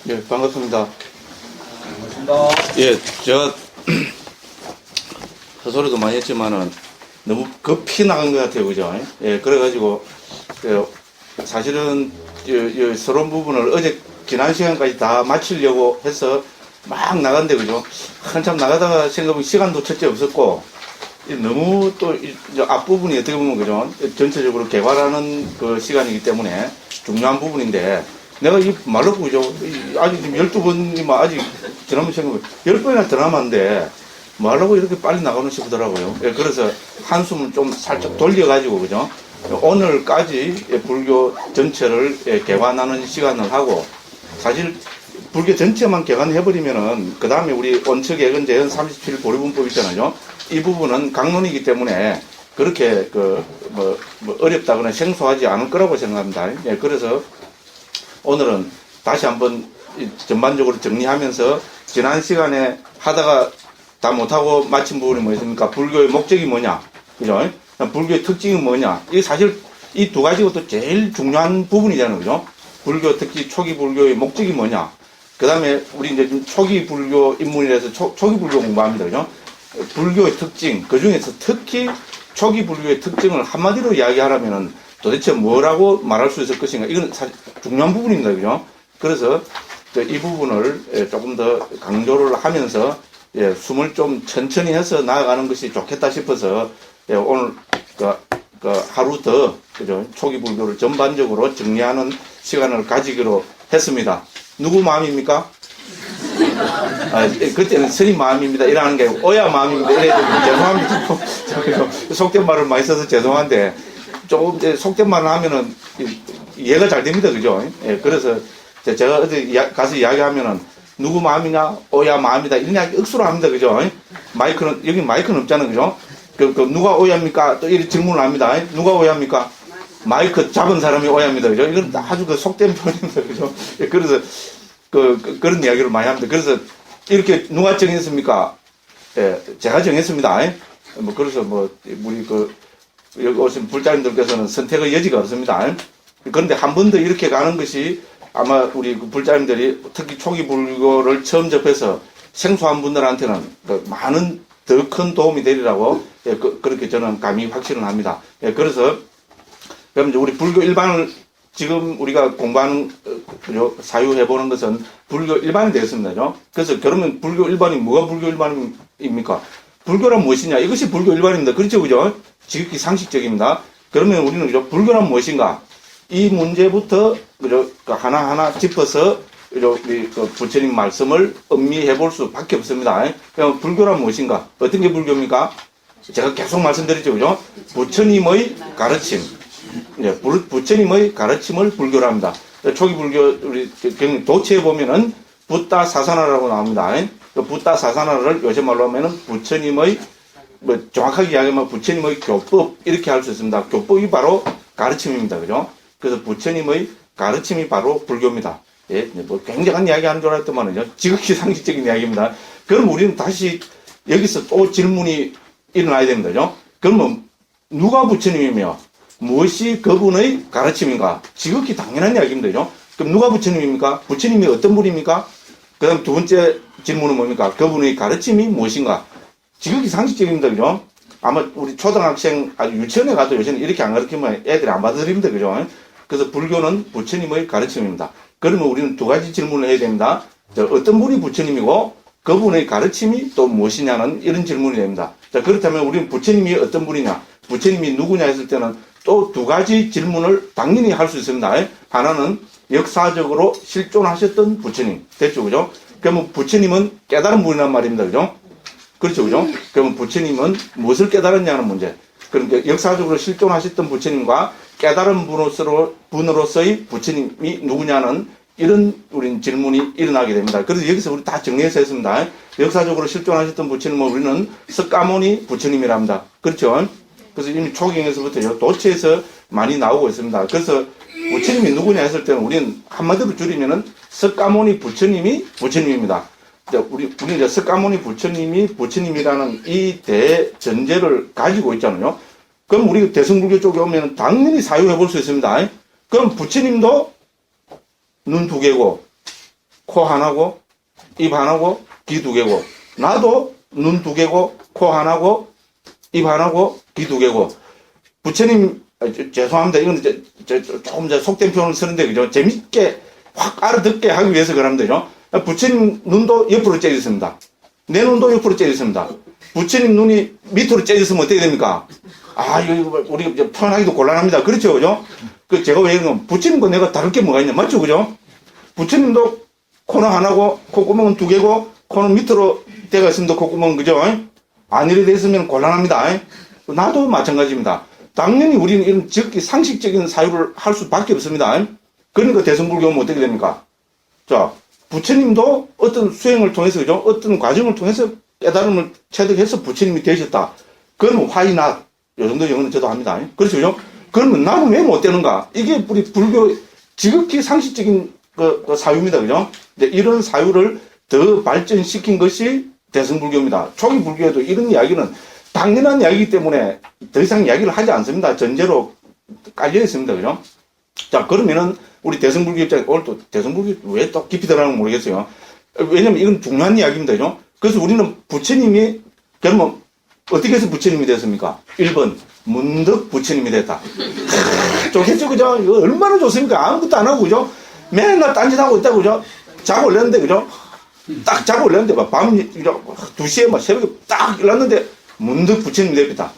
예, 반갑습니다. 반갑습니다. 예, 제가 헛소리도 많이 했지만은 너무 급히 나간 것 같아요, 그죠? 예, 그래가지고, 사실은 이 서론 부분을 어제 지난 시간까지 다 마치려고 해서 막 나간데, 그죠? 한참 나가다가 생각해보면 시간도 첫째 없었고, 너무 또 앞부분이 어떻게 보면, 그죠? 전체적으로 개발하는 그 시간이기 때문에 중요한 부분인데, 내가 이 말로 그죠? 아직 지금 12번이면 아직 지난번 생각해보면 10번이나 더 남았는데, 말하고 이렇게 빨리 나가는 싶더라고요. 예, 그래서 한숨을 좀 살짝 돌려가지고, 그죠? 오늘까지 불교 전체를 개관하는 시간을 하고, 사실 불교 전체만 개관해버리면은, 그 다음에 우리 원칙 예근 재현 37 보리분법 있잖아요. 이 부분은 강론이기 때문에 그렇게 어렵다거나 생소하지 않을 거라고 생각합니다. 예, 그래서 오늘은 다시 한번 전반적으로 정리하면서 지난 시간에 하다가 다 못하고 마친 부분이 뭐였습니까? 불교의 목적이 뭐냐? 그죠? 불교의 특징이 뭐냐? 이게 사실 이 두 가지가 또 제일 중요한 부분이잖아요. 그죠? 불교, 특히 초기 불교의 목적이 뭐냐? 그 다음에 우리 이제 좀 초기 불교 입문이라서 초기 불교 공부합니다. 그죠? 불교의 특징, 그 중에서 특히 초기 불교의 특징을 한마디로 이야기하라면은 도대체 뭐라고 말할 수 있을 것인가? 이건 사실 중요한 부분입니다. 그죠? 그래서 이 부분을 조금 더 강조를 하면서 숨을 좀 천천히 해서 나아가는 것이 좋겠다 싶어서 오늘 하루 더 그죠? 초기 불교를 전반적으로 정리하는 시간을 가지기로 했습니다. 누구 마음입니까? 그때는 스님 마음입니다. 이러는 게 아니고 오야 마음입니다. 이래야 죄송합니다. 속된 말을 많이 써서 죄송한데 조금 속된 말을 하면은 이해가 잘 됩니다. 그죠? 예, 그래서 제가 어디 가서 이야기하면은 누구 마음이냐? 오야 마음이다. 이런 이야기 억수로 합니다. 그죠? 마이크는, 여기 마이크는 없잖아요. 그죠? 누가 오야입니까? 또 이렇게 질문을 합니다. 누가 오야입니까? 마이크 잡은 사람이 오야입니다. 그죠? 이건 아주 속된 표현입니다. 그죠? 그래서, 그런 이야기를 많이 합니다. 그래서, 이렇게 누가 정했습니까? 예, 제가 정했습니다. 그래서 우리 여기 오신 불자님들께서는 선택의 여지가 없습니다. 그런데 한 번 더 이렇게 가는 것이 아마 우리 불자님들이 특히 초기 불교를 처음 접해서 생소한 분들한테는 많은 더 큰 도움이 되리라고 그렇게 저는 감히 확신을 합니다. 그래서 그럼 이제 우리 불교 일반을 지금 우리가 공부하는 사유해보는 것은 불교 일반이 되겠습니다. 그래서 그러면 불교 일반이 뭐가 불교 일반입니까? 불교란 무엇이냐? 이것이 불교 일반입니다. 그렇죠, 그죠? 지극히 상식적입니다. 그러면 우리는 그죠? 불교란 무엇인가? 이 문제부터 그죠? 하나하나 짚어서 우리 부처님 말씀을 음미해 볼 수밖에 없습니다. 그럼 불교란 무엇인가? 어떤 게 불교입니까? 제가 계속 말씀드렸죠, 그죠? 부처님의 가르침. 부처님의 가르침을 불교라 합니다. 초기 불교 우리 도체에 보면은 붓다 사사나라고 나옵니다. 붓다 사사나를 요새 말로 하면은 부처님의 정확하게 이야기하면 부처님의 교법 이렇게 할 수 있습니다. 교법이 바로 가르침입니다. 그죠? 그래서 부처님의 가르침이 바로 불교입니다. 예, 굉장한 이야기 하는 줄 알았더만은요. 지극히 상식적인 이야기입니다. 그럼 우리는 다시 여기서 또 질문이 일어나야 됩니다. 그죠? 그러면 누가 부처님이며 무엇이 그분의 가르침인가? 지극히 당연한 이야기입니다. 그죠? 그럼 누가 부처님입니까? 부처님이 어떤 분입니까? 그 다음 두 번째 질문은 뭡니까? 그분의 가르침이 무엇인가? 지극히 상식적입니다. 그죠? 아마 우리 초등학생, 아주 유치원에 가도 요새는 이렇게 안 가르치면 애들이 안 받아들입니다. 그죠? 그래서 불교는 부처님의 가르침입니다. 그러면 우리는 두 가지 질문을 해야 됩니다. 어떤 분이 부처님이고 그분의 가르침이 또 무엇이냐는 이런 질문이 됩니다. 자, 그렇다면 우리는 부처님이 어떤 분이냐, 부처님이 누구냐 했을 때는 또 두 가지 질문을 당연히 할 수 있습니다. 하나는 역사적으로 실존하셨던 부처님. 됐죠? 그죠? 그러면 부처님은 깨달은 분이란 말입니다. 그죠? 그렇죠? 그죠? 그러면 부처님은 무엇을 깨달았냐는 문제. 그러니까 역사적으로 실존하셨던 부처님과 깨달은 분으로서의 부처님이 누구냐는 이런 우린 질문이 일어나게 됩니다. 그래서 여기서 우리 다 정리해서 했습니다. 역사적으로 실존하셨던 부처님은 우리는 석가모니 부처님이랍니다. 그렇죠? 그래서 이미 초경에서부터 도체에서 많이 나오고 있습니다. 그래서 부처님이 누구냐 했을 때는 우리는 한마디로 줄이면은 석가모니 부처님이 부처님입니다. 우리 이제 석가모니 부처님이 부처님이라는 이 대전제를 가지고 있잖아요. 그럼 우리 대승불교 쪽에 오면 당연히 사유해 볼 수 있습니다. 그럼 부처님도 눈 두 개고 코 하나고, 입 하나고, 귀 두 개고, 나도 눈 두 개고, 코 하나고, 입 하나고, 귀 두 개고, 부처님, 죄송합니다. 이건 조금 속된 표현을 쓰는데, 그죠? 재밌게 확 알아듣게 하기 위해서 그럽니다. 그죠? 부처님 눈도 옆으로 째져 있습니다. 내 눈도 옆으로 째져 있습니다. 부처님 눈이 밑으로 째져 있으면 어떻게 됩니까? 아, 이거 우리 표현하기도 곤란합니다. 그렇죠, 그죠? 그 제가 왜 이런 건 부처님과 내가 다를 게 뭐가 있냐, 맞죠, 그죠? 부처님도 코는 하나고 콧구멍은 두 개고 코는 밑으로 대가 있습니다. 콧구멍은 그죠? 안일이 돼 있으면 곤란합니다. 나도 마찬가지입니다. 당연히 우리는 이런 지극히 상식적인 사유를 할 수밖에 없습니다. 그러니까 대승불교는 어떻게 됩니까? 자, 부처님도 어떤 수행을 통해서, 그죠? 어떤 과정을 통해서 깨달음을 체득해서 부처님이 되셨다. 그러면 why not? 요 정도 영어는 저도 합니다. 그렇죠, 그죠? 그러면 나는 왜 못 되는가? 이게 우리 불교 지극히 상식적인 사유입니다, 그죠? 이런 사유를 더 발전시킨 것이 대승불교입니다. 초기 불교에도 이런 이야기는 당연한 이야기이기 때문에 더 이상 이야기를 하지 않습니다. 전제로 깔려 있습니다, 그죠? 자, 그러면은 우리 대승불교 입장에 오늘 또 대승불교 왜 또 깊이 들어가는 모르겠어요. 왜냐면 이건 중요한 이야기입니다, 그죠? 그래서 우리는 부처님이, 그러면 어떻게 해서 부처님이 됐습니까? 1번, 문득 부처님이 됐다. 좋겠죠, 그죠? 이거 얼마나 좋습니까? 아무것도 안 하고, 그죠? 맨날 딴짓하고 있다고, 그죠? 자고 올렸는데, 그죠? 딱 자고 올렸는데, 밤 2시에 막 새벽에 딱 일어났는데, 문득 부처님이 됩니다.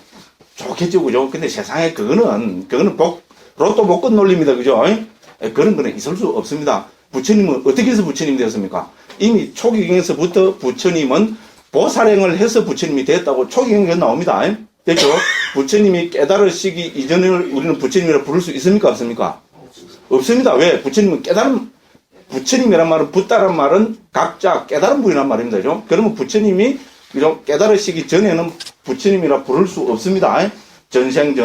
좋겠죠, 그죠? 근데 세상에 그거는 로또 복권 논리입니다, 그죠? 그런 거는 있을 수 없습니다. 부처님은 어떻게 해서 부처님이 되었습니까? 이미 초기경에서부터 부처님은 보살행을 해서 부처님이 됐다고 초기경에 나옵니다. 됐죠? 부처님이 깨달으시기 이전을 우리는 부처님이라 부를 수 있습니까? 없습니까? 없습니다. 왜? 부처님은 부처님이란 말은, 붓다란 말은 각자 깨달은 분이란 말입니다. 그죠? 그러면 부처님이 깨달으시기 전에는 부처님이라 부를 수 없습니다. 전생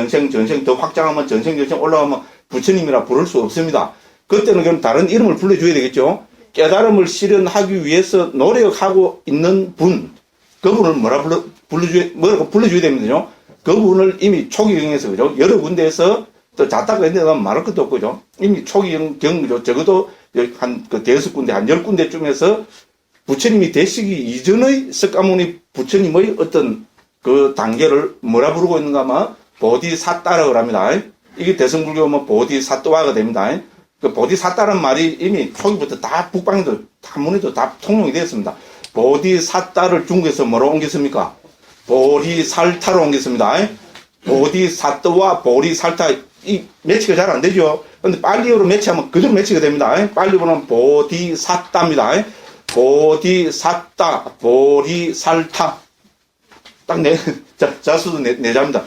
더 확장하면 전생 올라가면 부처님이라 부를 수 없습니다. 그때는 그럼 다른 이름을 불러줘야 되겠죠? 깨달음을 실현하기 위해서 노력하고 있는 분, 그분을 뭐라고 불러줘야 됩니다. 그분을 이미 초기경에서, 그죠? 여러 군데에서 또 잣다가 있는데 가면 말할 것도 없고, 그죠? 이미 초기경, 적어도 한 대여섯 군데, 한 10군데쯤에서 부처님이 되시기 이전의 석가모니 부처님의 어떤 그 단계를 뭐라 부르고 있는가 하면 보디사따라고 합니다. 이게 대승불교면 보디사또화가 됩니다. 그 보디사따라는 말이 이미 초기부터 다 북방에도 한문에도 다 통용이 되었습니다. 보디사따를 중국에서 뭐로 옮겼습니까? 보리살타로 옮겼습니다. 보디사또와 보리살타 이 매치가 잘 안 되죠. 근데 빨리어로 매치하면 그대로 매치가 됩니다. 빨리어로는 보디사따입니다. 보디사따, 보리살타. 딱 자수도 내자입니다.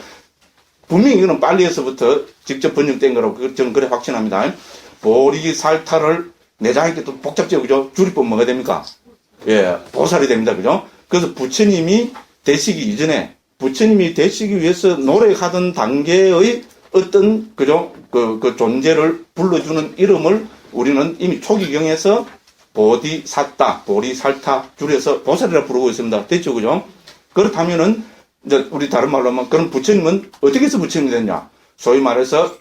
분명히 이거는 빨리에서부터 직접 번역된 거라고 저는 그래 확신합니다. 보리살타를 내자하니까 또 복잡죠, 그죠? 줄이법 뭐가 됩니까? 예, 보살이 됩니다, 그죠? 그래서 부처님이 되시기 이전에, 부처님이 되시기 위해서 노력하던 단계의 어떤, 그죠? 그 존재를 불러주는 이름을 우리는 이미 초기경에서 보디사따, 보리살타, 줄여서 보살이라 부르고 있습니다. 됐죠, 그죠? 그렇다면은, 이제 우리 다른 말로 하면, 그럼 부처님은 어떻게 해서 부처님이 됐냐? 소위 말해서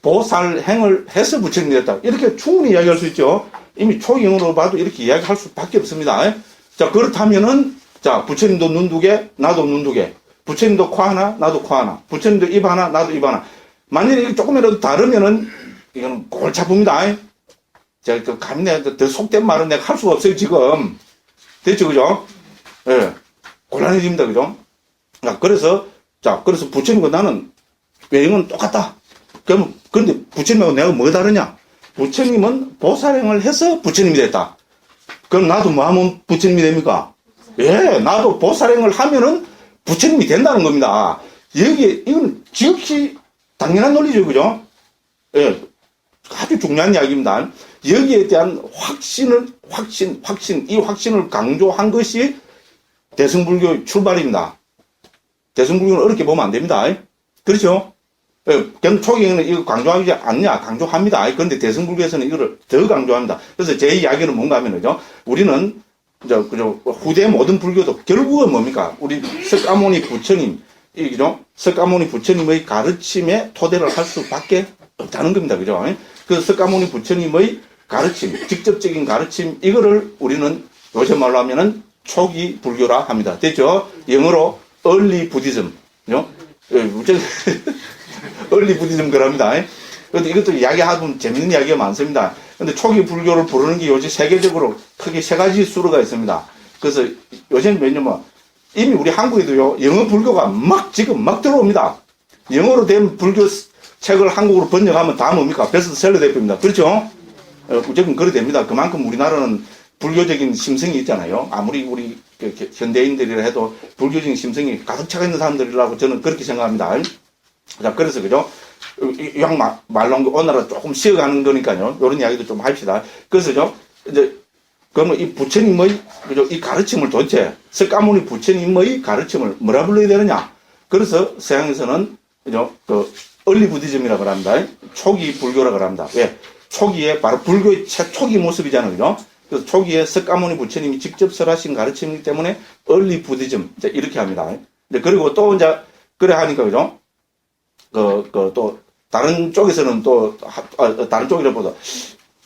보살행을 해서 부처님이 됐다. 이렇게 충분히 이야기할 수 있죠. 이미 초기경으로 봐도 이렇게 이야기할 수밖에 없습니다. 자, 그렇다면은, 자, 부처님도 눈 두 개, 나도 눈 두 개. 부처님도 코 하나, 나도 코 하나. 부처님도 입 하나, 나도 입 하나. 만약에 이게 조금이라도 다르면은, 이거는 골치 아픕니다. 제가 그 감히 내가 더 속된 말은 내가 할 수가 없어요, 지금. 됐죠, 그죠? 예. 곤란해집니다, 그죠? 그래서 부처님과 나는 외형은 똑같다. 그런데 부처님하고 내가 뭐가 다르냐? 부처님은 보살행을 해서 부처님이 됐다. 그럼 나도 뭐 하면 부처님이 됩니까? 예, 나도 보살행을 하면은 부처님이 된다는 겁니다. 이건 지극히 당연한 논리죠, 그죠? 예. 아주 중요한 이야기입니다. 여기에 대한 이 확신을 강조한 것이 대승불교의 출발입니다. 대승불교는 어렵게 보면 안 됩니다. 그렇죠? 그냥 초기에는 이거 강조하지 않냐? 강조합니다. 그런데 대승불교에서는 이거를 더 강조합니다. 그래서 제 이야기는 뭔가 하면요. 우리는, 그죠? 후대 모든 불교도 결국은 뭡니까? 우리 석가모니 부처님, 그죠? 석가모니 부처님의 가르침에 토대를 할 수밖에 없다는 겁니다. 그죠? 그 석가모니 부처님의 가르침, 직접적인 가르침, 이거를 우리는 요새 말로 하면은 초기 불교라 합니다. 됐죠? 영어로 early Buddhism. early Buddhism 그럽니다. 근데 이것도 이야기하면 재밌는 이야기가 많습니다. 근데 초기 불교를 부르는 게 요새 세계적으로 크게 세 가지 수로가 있습니다. 그래서 요새는 왜냐면 이미 우리 한국에도요, 영어 불교가 지금 막 들어옵니다. 영어로 된 불교 책을 한국어로 번역하면 다 뭡니까? 베스트셀러 대표입니다. 그렇죠? 무조건 그래 됩니다. 그만큼 우리나라는 불교적인 심성이 있잖아요. 아무리 우리 현대인들이라 해도 불교적인 심성이 가득 차가 있는 사람들이라고 저는 그렇게 생각합니다. 자, 그래서 그죠? 이왕 말로 오늘은 조금 쉬어가는 거니까요. 이런 이야기도 좀 합시다. 그래서죠, 이제, 그러면 이 부처님의, 그죠? 이 가르침을 도대체, 석가모니 부처님의 가르침을 뭐라 불러야 되느냐? 그래서 서양에서는, 그죠? 얼리 부디즘이라고 합니다. 초기 불교라고 합니다. 왜? 초기에, 바로 불교의 최초기 모습이잖아요. 그죠? 그래서 초기에 석가모니 부처님이 직접 설하신 가르침이기 때문에 얼리 부디즘, 이렇게 합니다. 그리고 또 이제, 그래 하니까, 그죠? 또, 다른 쪽에서는 또, 다른 쪽이라보다,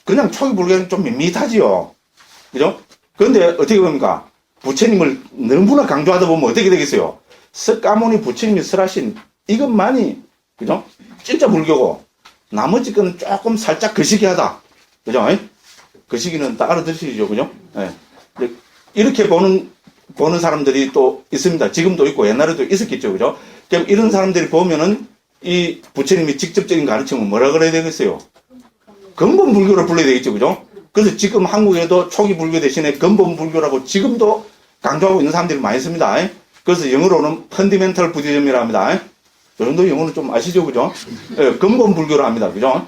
그냥 초기 불교는 좀 밋밋하지요. 그죠? 그런데 어떻게 봅니까? 부처님을 너무나 강조하다 보면 어떻게 되겠어요? 석가모니 부처님이 설하신 이것만이, 그죠? 진짜 불교고, 나머지 거는 조금 살짝 거시기하다. 그죠? 거시기는 다 알아들으시죠? 그죠? 예. 이렇게 보는 사람들이 또 있습니다. 지금도 있고, 옛날에도 있었겠죠? 그죠? 그럼 이런 사람들이 보면은, 이 부처님이 직접적인 가르침은 뭐라 그래야 되겠어요? 근본 불교를 불러야 되겠죠, 그죠? 그래서 지금 한국에도 초기 불교 대신에 근본 불교라고 지금도 강조하고 있는 사람들이 많이 있습니다. 그래서 영어로는 펀디멘털 부디즘이라 합니다. 요 정도 영어는 좀 아시죠, 그죠? 예, 근본 불교라 합니다, 그죠?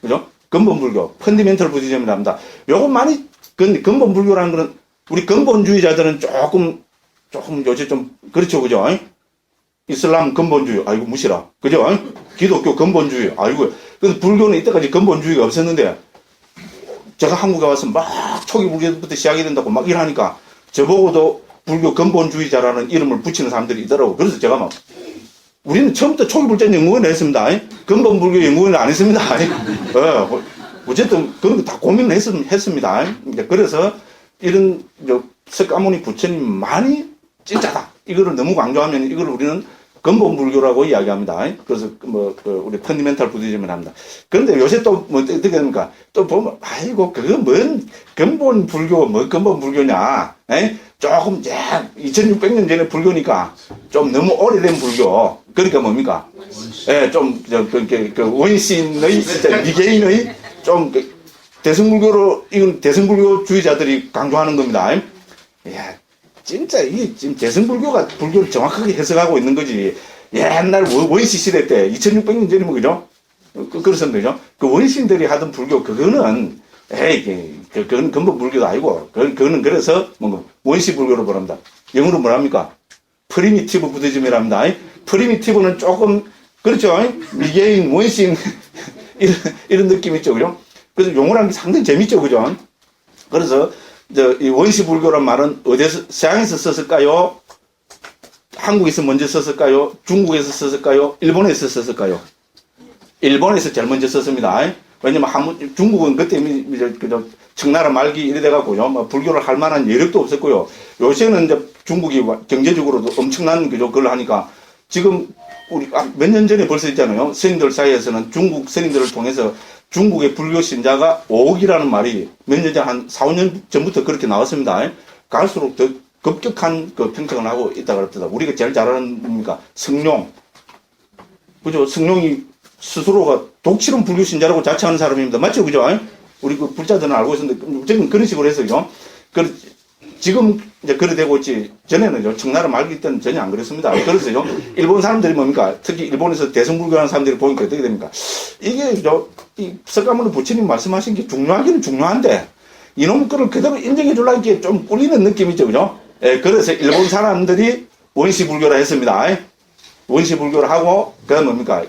그죠? 근본 불교, 펀디멘털 부디즘이라 합니다. 요거 많이, 근본 불교라는 거는 우리 근본주의자들은 조금 요새 좀, 그렇죠, 그죠? 이슬람 근본주의, 아이고, 무시라. 그죠? 기독교 근본주의, 아이고. 근데 불교는 이때까지 근본주의가 없었는데, 제가 한국에 와서 막 초기 불교부터 시작이 된다고 막 일하니까, 저보고도 불교 근본주의자라는 이름을 붙이는 사람들이 있더라고. 그래서 제가 막, 우리는 처음부터 초기 불자 연구원을 했습니다. 근본 불교 연구원을 안 했습니다. 어쨌든, 그런 거 다 고민을 했습니다. 그래서, 이런, 석가모니 부처님만이 진짜다. 이거를 너무 강조하면 이걸 우리는 근본 불교라고 이야기합니다. 그래서 우리 펀디멘탈 부디즘을 합니다. 그런데 요새 또 어떻게 됩니까? 또 보면 아이고 그거 뭔 근본 불교 뭐 근본 불교냐? 조금 2600년 전에 불교니까 좀 너무 오래된 불교. 그러니까 뭡니까? 좀 원신의 진짜 미개인의 좀 대승불교로 이건 대승불교주의자들이 강조하는 겁니다. 야, 진짜 이게 지금 대승불교가 불교를 정확하게 해석하고 있는 거지. 옛날 원시 시대 때 2600년 전이면 그죠? 그렇습니다. 그죠? 그 원신들이 하던 불교 그거는 그건 근본 불교도 아니고 그거는 그래서 원시 불교로 부릅니다. 영어로 뭐랍니까? 프리미티브 부디즘이랍니다. 프리미티브는 조금 그렇죠? 미개인 원신 이런 느낌 있죠, 그죠? 그래서 용어라는 게 상당히 재밌죠, 그죠? 그래서 이 원시 불교란 말은 어디서 서양에서 썼을까요? 한국에서 먼저 썼을까요? 중국에서 썼을까요? 일본에서 썼을까요? 일본에서 제일 먼저 썼습니다. 왜냐면 중국은 그때 그저 청나라 말기 이래 돼갖고요, 뭐 불교를 할 만한 여력도 없었고요. 요새는 이제 중국이 경제적으로도 엄청난 그걸 하니까 지금 우리 몇 년 전에 벌써 있잖아요. 스님들 사이에서는 중국 스님들을 통해서 중국의 불교 신자가 5억이라는 말이 몇 년 전, 한 4, 5년 전부터 그렇게 나왔습니다. 갈수록 더 급격한 그 평정을 하고 있다고 합니다. 우리가 제일 잘 아는 뭡니까? 성룡. 그죠? 성룡이 스스로가 독실한 불교 신자라고 자처하는 사람입니다. 맞죠? 그죠? 우리 그 불자들은 알고 있었는데, 어쨌든 그런 식으로 해서, 그죠? 지금 이제 그래 되고 있지. 전에는 청나라 말기 때는 전혀 안 그랬습니다. 그래서요, 일본 사람들이 뭡니까? 특히 일본에서 대승불교하는 사람들이 보니까 어떻게 됩니까? 이게 이 석가모니 부처님 말씀하신 게 중요하기는 중요한데, 이놈 거를 그대로 인정해 주려는 게 좀 꿀리는 느낌이죠, 그죠? 그래서 일본 사람들이 원시불교라 했습니다. 원시불교를 하고, 그다음 뭡니까?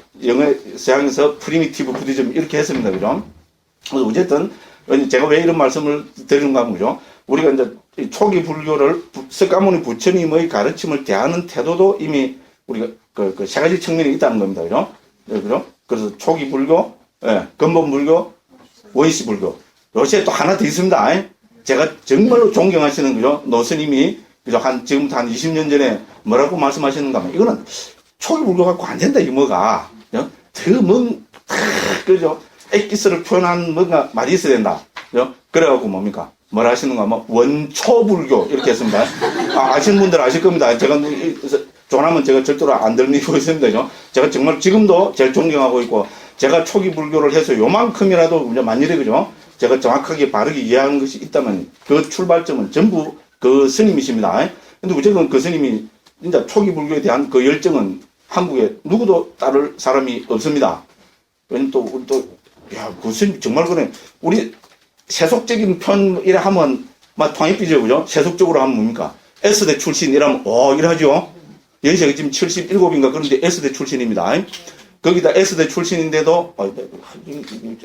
서양에서 프리미티브 부디즘 이렇게 했습니다, 그죠? 그래서 어쨌든, 제가 왜 이런 말씀을 드리는가 하면, 그죠? 우리가 이제 초기 불교를 석가모니 부처님의 가르침을 대하는 태도도 이미 우리가 그 세 가지 측면이 있다는 겁니다, 그죠? 그죠? 그래서 초기 불교, 근본 불교, 원시 불교. 요새 또 하나 더 있습니다. 제가 정말로 존경하시는 그죠? 노스님이 그죠? 지금부터 한 20년 전에 뭐라고 말씀하시는가 하면 이거는 초기 불교 갖고 안 된다, 이 뭐가. 그죠? 엑기스를 표현한 뭔가 말이 있어야 된다. 그죠? 그래갖고 뭡니까? 뭘 하시는가 하면 원초불교 이렇게 했습니다. 아시는 분들 아실 겁니다. 제가 존하면 제가 절대로 안 들리고 있습니다. 그죠? 제가 정말 지금도 제일 존경하고 있고 제가 초기 불교를 해서 요만큼이라도 만일에 그죠? 제가 정확하게 바르게 이해하는 것이 있다면 그 출발점은 전부 그 스님이십니다. 근데 어쨌든 그 스님이 진짜 초기 불교에 대한 그 열정은 한국에 누구도 따를 사람이 없습니다. 왜냐면 그 스님 정말 그래. 우리 세속적인 편이라 하면 막 통합이죠, 그죠? 세속적으로 하면 뭡니까? S대 출신 이라면 이러죠. 연세가 지금 77인가 그런데 S대 출신입니다. 거기다 S대 출신인데도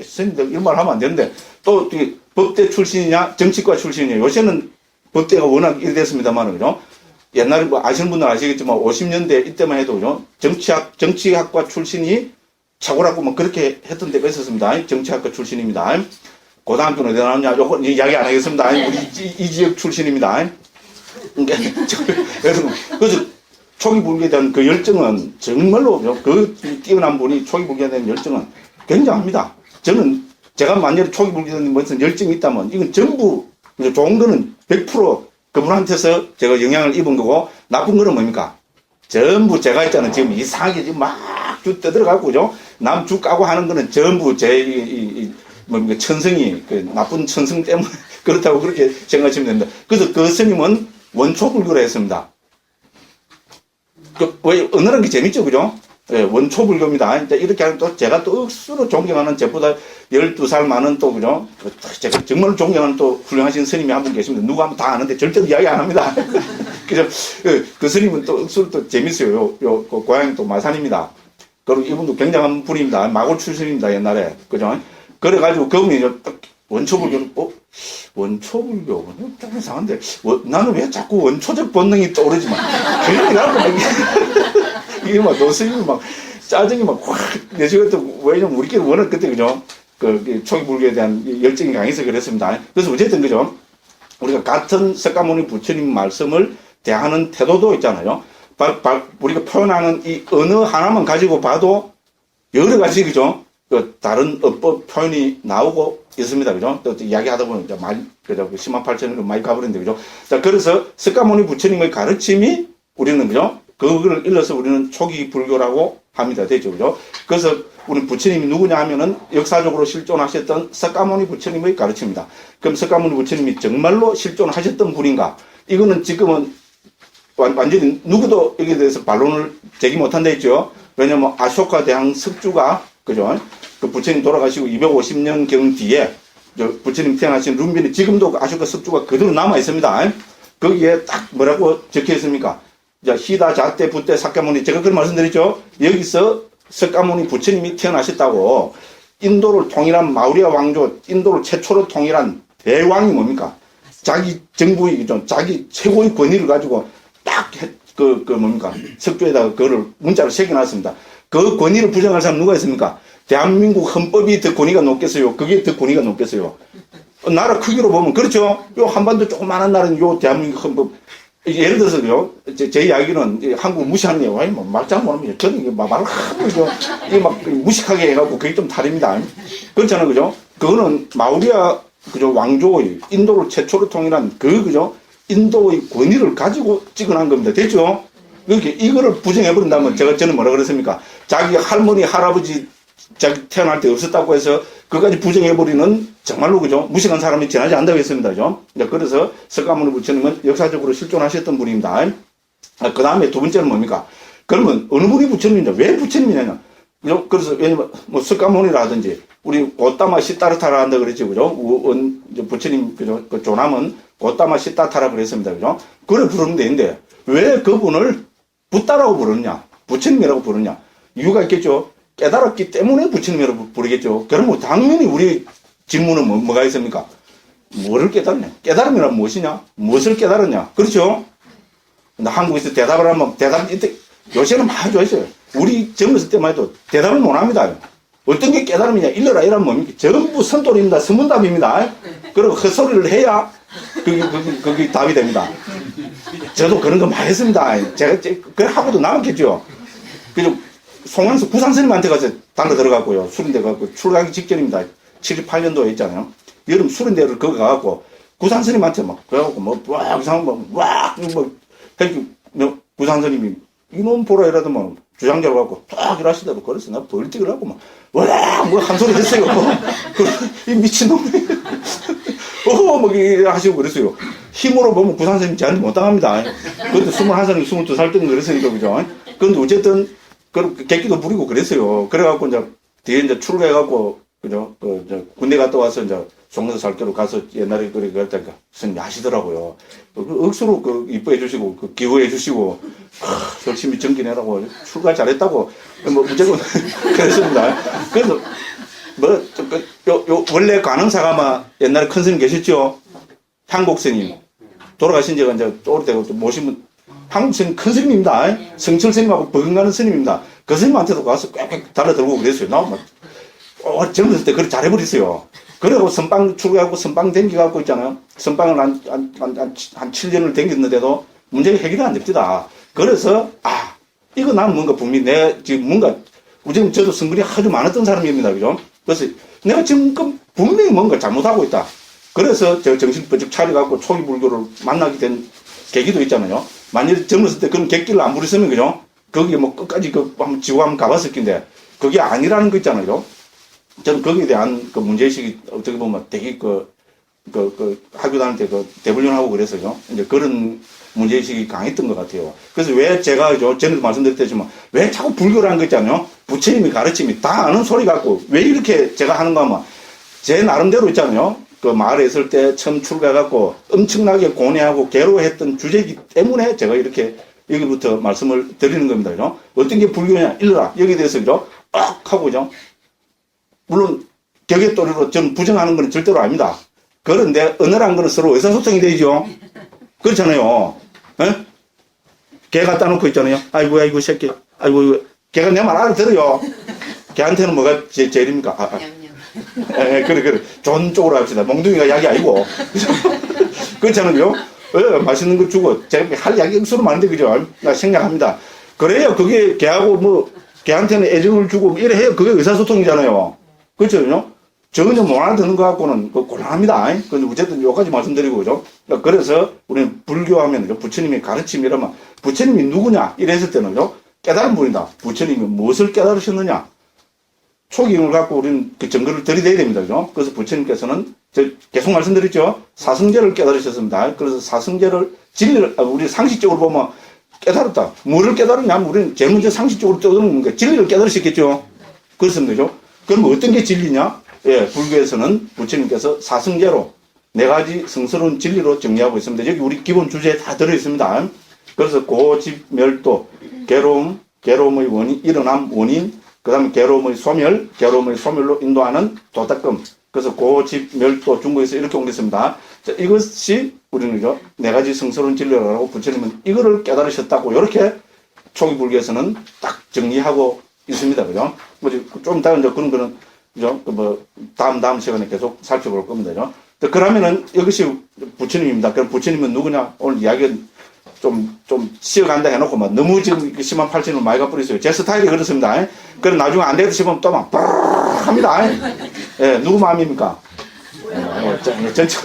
스님들 이런 말 하면 안 되는데 또 법대 출신이냐 정치과 출신이냐 요새는 법대가 워낙 이랬습니다만 그죠? 옛날에 뭐 아시는 분들은 아시겠지만 50년대 이때만 해도 그죠? 정치학과 출신이 최고라고 뭐 그렇게 했던 데가 있었습니다. 정치학과 출신입니다. 고등학교는 어디 나왔냐? 요거 이야기 안 하겠습니다. 우리 이 지역 출신입니다. 그래서 초기 불교에 대한 그 열정은 정말로 그 뛰어난 분이 초기 불교에 대한 열정은 굉장합니다. 저는 제가 만약에 초기 불교에 대한 무슨 열정이 있다면 이건 전부 좋은 거는 100% 그분한테서 제가 영향을 입은 거고 나쁜 거는 뭡니까? 전부 제가 있잖아요. 지금 이상하게 지금 막쭉 떠들어가고 그죠? 남 쭉 까고 하는 거는 전부 제 천성이 그 나쁜 천성 때문에 그렇다고 그렇게 생각하시면 됩니다. 그래서 그 스님은 원초불교를 했습니다. 왜 어느한 게 재밌죠, 그죠? 예, 원초불교입니다. 이렇게 하면 또 제가 또 억수로 존경하는 저보다 12살 많은 또 그죠? 제가 정말 존경하는 또 훌륭하신 스님이 한 분 계십니다. 누가 하면 다 아는데 절대로 이야기 안 합니다. 그죠? 그 스님은 또 억수로 또 재밌어요. 그 고향이 또 마산입니다. 그리고 이분도 굉장한 분입니다. 마골 출신입니다, 옛날에. 그죠? 그래가지고 그분이 원초불교는 원초불교 좀 이상한데 나는 왜 자꾸 원초적 본능이 떠오르지만 이게 막 노스님이 막 짜증이 막확 내시겠다고 왜냐면 우리끼리 워낙 그때 그죠 그 초기 불교에 대한 열정이 강해서 그랬습니다. 그래서 어쨌든 그죠 우리가 같은 석가모니 부처님 말씀을 대하는 태도도 있잖아요. 우리가 표현하는 이 언어 하나만 가지고 봐도 여러 가지 그죠 다른 어법 표현이 나오고 있습니다. 그죠? 또 이야기하다 보면 이제 많이, 그죠? 10만 8천을 많이 가버렸는데, 그죠? 자, 그래서 석가모니 부처님의 가르침이 우리는, 그죠? 그걸 일러서 우리는 초기 불교라고 합니다. 되죠? 그죠? 그래서 우리 부처님이 누구냐 하면은 역사적으로 실존하셨던 석가모니 부처님의 가르침입니다. 그럼 석가모니 부처님이 정말로 실존하셨던 분인가? 이거는 지금은 완전히 누구도 여기에 대해서 반론을 제기 못한다 했죠? 왜냐면 아쇼카 대왕 석주가 그죠? 그 부처님 돌아가시고 250년경 뒤에 부처님 태어나신 룸빈이 지금도 아쇼카 석주가 그대로 남아 있습니다. 거기에 딱 뭐라고 적혀 있습니까? 자, 히다 자테 부테 사카모니 제가 그런 말씀드렸죠. 여기서 석가모니 부처님이 태어나셨다고 인도를 통일한 마우리아 왕조, 인도를 최초로 통일한 대왕이 뭡니까? 자기 정부의 자기 최고의 권위를 가지고 딱 뭡니까? 석주에다가 그거를 문자로 새겨놨습니다. 그 권위를 부정할 사람 누가 있습니까? 대한민국 헌법이 더 권위가 높겠어요? 그게 더 권위가 높겠어요? 나라 크기로 보면, 그렇죠? 요 한반도 조그만한 나라는 요 대한민국 헌법. 예를 들어서요, 제 이야기는 한국 무시하는 게, 뭐, 말장 못하면, 저는 이게 말을 하고, 이게 막 무식하게 해갖고 그게 좀 다릅니다. 그렇잖아요, 그죠? 그거는 마우리아, 그죠? 왕조의 인도를 최초로 통일한 그죠? 인도의 권위를 가지고 찍어낸 겁니다. 됐죠? 이렇게 이거를 부정해버린다면 저는 뭐라 그랬습니까? 자기 할머니, 할아버지 자기 태어날 때 없었다고 해서 그까지 부정해버리는 정말로 그죠? 무식한 사람이 지나지 않는다고 했습니다. 그죠? 그래서 석가모니 부처님은 역사적으로 실존하셨던 분입니다. 그 다음에 두 번째는 뭡니까? 그러면 어느 분이 부처님이냐? 왜 부처님이냐? 그래서 왜냐면 뭐 석가모니라든지 우리 고따마 시타르타라 한다 그랬죠. 그죠? 부처님 그죠? 그 조남은 고따마 시타타라 그랬습니다. 그죠? 그래 부르면 되는데 왜 그분을 붓다라고 부르느냐? 부처님이라고 부르냐? 이유가 있겠죠. 깨달았기 때문에 부처님이라고 부르겠죠. 그러면 당연히 우리 질문은 뭐가 있습니까? 뭐를 깨달았냐? 깨달음이란 무엇이냐? 무엇을 깨달았냐? 그렇죠? 근데 한국에서 대답을 하면 이때 요새는 많이 좋아했어요. 우리 젊었을 때만 해도 대답을 못 합니다. 어떤 게 깨달음이냐? 일러라, 이러면 뭡니까? 전부 선돌입니다. 선문답입니다. 그리고 헛소리를 해야 그게 답이 됩니다. 저도 그런 거 많이 했습니다. 제가 그 하고도 남았겠죠. 그래서 송영수 구상스님한테 가서 달러 들어갔고요. 수련대 가고 출가하기 직전입니다. 78년도에 있잖아요. 여름 수련대를 거기 가갖고 구상스님한테 막 그래갖고 막 이상한 구상스님이 이놈 보라 이러더만 뭐 주장자로 갖고 딱 일하시다고 그래서 나 벌떡을 하고 한 소리 했어요. 이 미친놈이 하시고 그랬어요. 힘으로 보면 구상스님 저한테 못 당합니다. 그것도 21살, 22살 때는 그랬으니까, 그죠? 근데 어쨌든, 객기도 부리고 그랬어요. 그래갖고 이제 뒤에 이제 출가해갖고, 그죠? 군대 갔다 와서 이제 송도사 살교로 가서 옛날에 그랬다니까 스님 하시더라고요. 억수로 이뻐해 주시고, 기부해 주시고, 열심히 정기내라고 출가 잘했다고, 무조건 그랬습니다. 그래서, 원래 관흥사가 아마 옛날에 큰 스님 계셨죠? 향곡 스님. 돌아가신 지가 이제 오래되고 또 모시면, 한국 스님 큰 스님입니다. 성철 스님하고 버금가는 스님입니다. 그 스님한테도 가서 꽥꽥 달아들고 그랬어요. 나 젊었을 때 그렇게 잘해버렸어요. 그리고 선방 출가하고 선방 댕기갖고 있잖아요. 선방을 한 7년을 댕겼는데도 문제가 해결이 안 됩니다. 그래서, 이거 나는 뭔가 분명히 지금 뭔가, 지금 저도 성글이 아주 많았던 사람입니다. 그죠? 그래서 내가 지금 분명히 뭔가 잘못하고 있다. 그래서 제가 정신 번쩍 차려갖고 초기 불교를 만나게 된 계기도 있잖아요. 만일 젊었을 때 그런 객기를 안 부렸으면, 그죠? 거기에 끝까지 한번 지고 한번 가봤을 텐데, 그게 아니라는 거 있잖아요. 저는 거기에 대한 문제의식이 어떻게 보면 되게 학교 다닐 때 대불련하고 그래서요. 이제 그런 문제의식이 강했던 것 같아요. 그래서 왜 제가, 전에도 말씀드렸지만, 왜 자꾸 불교라는 거 있잖아요. 부처님이 가르침이 다 아는 소리 같고, 왜 이렇게 제가 하는가 하면, 제 나름대로 있잖아요. 마을에 있을 때 처음 출가해갖고 엄청나게 고뇌하고 괴로워했던 주제이기 때문에 제가 이렇게 여기부터 말씀을 드리는 겁니다. 그죠? 어떤 게 불교냐? 일러라. 여기에 대해서, 그죠? 하고, 그죠? 물론, 격의또리로 전 부정하는 건 절대로 아닙니다. 그런데, 언어란 거는 서로 의사소통이 되죠? 그렇잖아요. 개 갖다 놓고 있잖아요. 아이고, 새끼. 아이고, 개가 내 말 알아들어요. 개한테는 뭐가 제일입니까? 그래. 좋은 쪽으로 합시다. 몽둥이가 약이 아니고. 그렇잖아요. 맛있는 거 주고, 제가 할 약이 억수로 많은데, 그죠? 나 생략합니다. 그래요. 그게 개하고 개한테는 애정을 주고, 이래 해요. 그게 의사소통이잖아요. 그렇죠? 전혀 못 알아듣는 것 갖고는 곤란합니다. 근데 어쨌든 요까지 말씀드리고, 그죠? 그래서 우리는 불교하면, 부처님의 가르침이라면, 부처님이 누구냐? 이랬을 때는, 그죠? 깨달은 분이다. 부처님이 무엇을 깨달으셨느냐? 초기임을 갖고 우리는 그 증거를 들이대야 됩니다. 그죠? 그래서 부처님께서는, 계속 말씀드렸죠? 사성제를 깨달으셨습니다. 그래서 사성제를, 진리를, 우리 상식적으로 보면 깨달았다. 뭐를 깨달았냐면 우리는 제일 먼저 상식적으로 떠오르는 게 진리를 깨달으셨겠죠? 그렇습니다. 그죠? 그럼 어떤 게 진리냐? 예, 불교에서는 부처님께서 사성제로 네 가지 성스러운 진리로 정리하고 있습니다. 여기 우리 기본 주제에 다 들어있습니다. 그래서 고집, 멸도, 괴로움의 원인, 일어남, 원인, 그 다음에 괴로움의 소멸로 인도하는 도닦음. 그래서 고집, 멸도, 중국에서 이렇게 옮겼습니다. 자, 이것이 우리는 네 가지 성스러운 진리라고 부처님은 이거를 깨달으셨다고 이렇게 초기 불교에서는 딱 정리하고 있습니다. 그죠? 좀 이따가 이제 그런 거는, 그죠? 다음 시간에 계속 살펴볼 겁니다. 그죠? 그러면은 이것이 부처님입니다. 그럼 부처님은 누구냐? 오늘 이야기는 좀 쉬어간다 해놓고 너무 지금 심한 팔진을 많이 가버렸어요. 제 스타일이 그렇습니다. 그럼 나중에 안 되겠다 싶으면 또 막 합니다. 예, 누구 마음입니까? 전체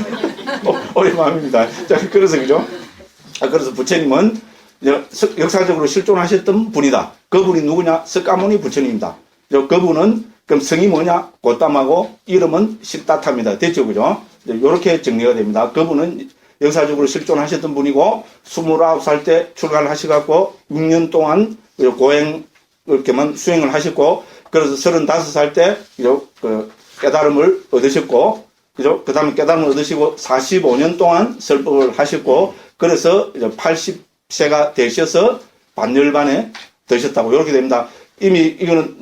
우리 마음입니다. 자, 그래서 그죠? 그래서 부처님은 역사적으로 실존하셨던 분이다. 그분이 누구냐? 석가모니 부처님입니다. 그분은 그럼 성이 뭐냐? 고땀하고 이름은 시타타입니다. 됐죠, 그죠? 이렇게 정리가 됩니다. 그분은 역사적으로 실존하셨던 분이고 29살 때 출가를 하셔갖고 6년 동안 고행을 수행을 하셨고 그래서 35살 때 깨달음을 얻으셨고 그죠? 그 다음에 깨달음을 얻으시고 45년 동안 설법을 하셨고 그래서 80세가 되셔서 반열반에 되셨다고 이렇게 됩니다. 이미 이거는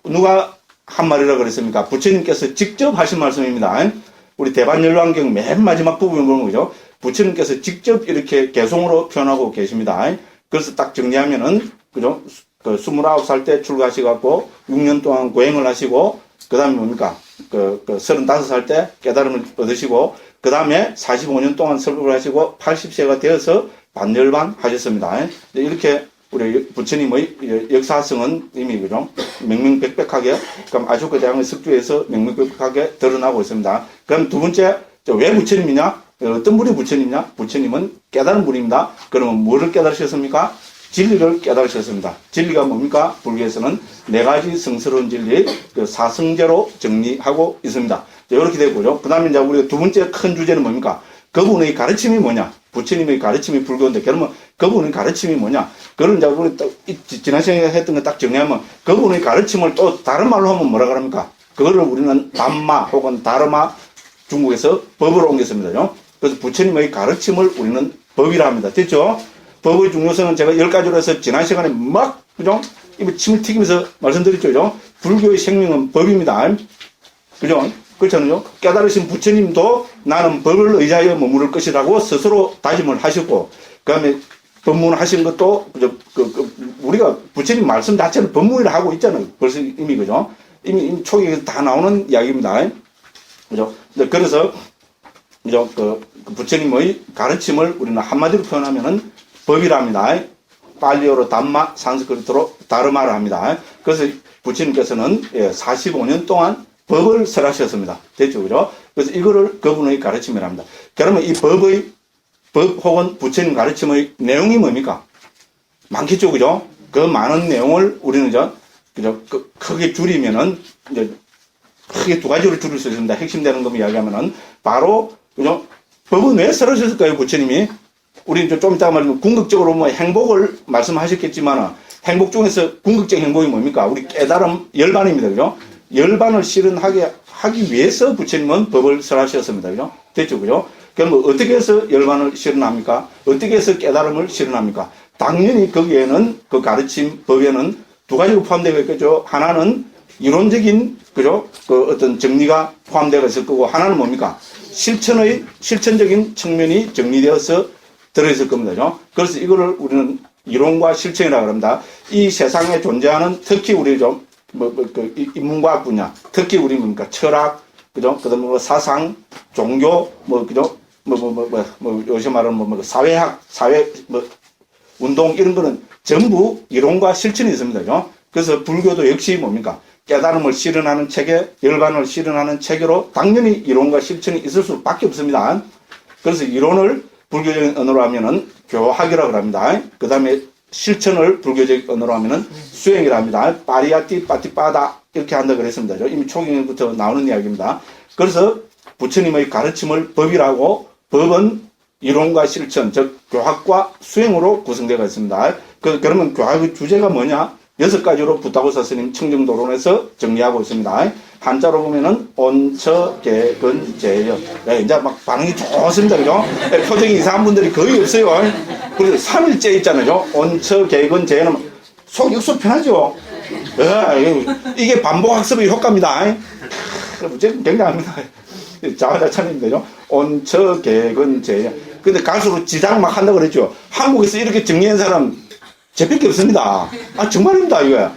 누가 한 말이라고 그랬습니까? 부처님께서 직접 하신 말씀입니다. 우리 대반열반경 맨 마지막 부분을 보는 거죠. 부처님께서 직접 이렇게 개송으로 표현하고 계십니다. 그래서 딱 정리하면은, 그죠? 그 29살 때 출가하셔갖고 6년 동안 고행을 하시고, 그 다음에 뭡니까? 35살 때 깨달음을 얻으시고, 그 다음에 45년 동안 설법을 하시고, 80세가 되어서 반열반 하셨습니다. 이렇게 우리 부처님의 역사성은 이미, 그죠? 명명백백하게, 그럼 아쇼카 대왕의 석주에서 명명백백하게 드러나고 있습니다. 그럼 두 번째, 왜 부처님이냐? 어떤 분이 부처님이냐? 부처님은 깨달은 분입니다. 그러면 뭐를 깨달으셨습니까? 진리를 깨달으셨습니다. 진리가 뭡니까? 불교에서는 네 가지 성스러운 진리, 그 사성제로 정리하고 있습니다. 이렇게 되고요. 그 다음에 이제 우리가 두 번째 큰 주제는 뭡니까? 그분의 가르침이 뭐냐? 부처님의 가르침이 불교인데, 그러면 그분의 가르침이 뭐냐? 그걸 이제 우리 또, 지난 시간에 했던 거 딱 정리하면, 그분의 가르침을 또 다른 말로 하면 뭐라 그럽니까? 그거를 우리는 담마 혹은 다르마, 중국에서 법으로 옮겼습니다. 그래서 부처님의 가르침을 우리는 법이라 합니다. 됐죠? 법의 중요성은 제가 10가지로 해서 지난 시간에 막, 그죠? 이거 침을 튀기면서 말씀드렸죠. 그죠? 불교의 생명은 법입니다. 그죠? 그렇잖아요. 깨달으신 부처님도 나는 법을 의지하여 머무를 것이라고 스스로 다짐을 하셨고, 그 다음에 법문을 하신 것도, 우리가 부처님 말씀 자체는 법문이라 하고 있잖아요. 벌써 이미, 그죠? 이미 초기에 다 나오는 이야기입니다. 그죠? 그래서, 그죠? 부처님의 가르침을 우리는 한마디로 표현하면은 법이라 합니다. 팔리어로 담마, 산스크리트로 다르마를 합니다. 그래서 부처님께서는 45년 동안 법을 설하셨습니다. 됐죠, 그죠? 그래서 이거를 그분의 가르침이라 합니다. 그러면 이 법 혹은 부처님 가르침의 내용이 뭡니까? 많겠죠, 그죠? 그 많은 내용을 우리는 그죠? 크게 줄이면은, 이제, 크게 두 가지로 줄일 수 있습니다. 핵심되는 것만 이야기하면은, 바로, 그죠? 법은 왜 설하셨을까요, 부처님이? 우리 좀 이따가 말하면 궁극적으로 뭐 행복을 말씀하셨겠지만, 행복 중에서 궁극적인 행복이 뭡니까? 우리 깨달음 열반입니다, 그죠? 열반을 실현하게 하기 위해서 부처님은 법을 설하셨습니다, 그죠? 됐죠, 그죠? 그럼 어떻게 해서 열반을 실현합니까? 어떻게 해서 깨달음을 실현합니까? 당연히 거기에는 그 가르침 법에는 두 가지가 포함되어 있겠죠. 하나는 이론적인, 그죠? 그 어떤 정리가 포함되어 있을 거고, 하나는 뭡니까? 실천적인 측면이 정리되어서 들어있을 겁니다. 그죠? 그래서 이거를 우리는 이론과 실천이라고 합니다. 이 세상에 존재하는 특히 우리 인문과학 분야, 특히 우리 뭡니까? 철학, 그죠? 그 다음에 사상, 종교, 그죠? 요새 말하는 사회학, 운동, 이런 거는 전부 이론과 실천이 있습니다. 그죠? 그래서 불교도 역시 뭡니까? 깨달음을 실현하는 체계, 열반을 실현하는 체계로 당연히 이론과 실천이 있을 수밖에 없습니다. 그래서 이론을 불교적인 언어로 하면은 교학이라고 합니다. 그 다음에 실천을 불교적 언어로 하면은 수행이라 합니다. 파리아티, 파티빠다 이렇게 한다 그랬습니다. 이미 초기부터 나오는 이야기입니다. 그래서 부처님의 가르침을 법이라고, 법은 이론과 실천, 즉 교학과 수행으로 구성되어 있습니다. 그러면 교학의 주제가 뭐냐? 6가지로 부타고사 스님 청정도론에서 정리하고 있습니다. 한자로 보면은 온처개근제연. 이제 막 반응이 좋습니다, 그죠? 표정이 이상한 분들이 거의 없어요. 그래서 3일째 있잖아요. 온처개근제연은 속 육수 편하죠. 이게 반복학습의 효과입니다. 굉장합니다. 자화자찬입니다. 온처개근제연. 근데 갈수록 지장 막 한다고 그랬죠. 한국에서 이렇게 정리한 사람 제밖에 없습니다. 정말입니다, 이거.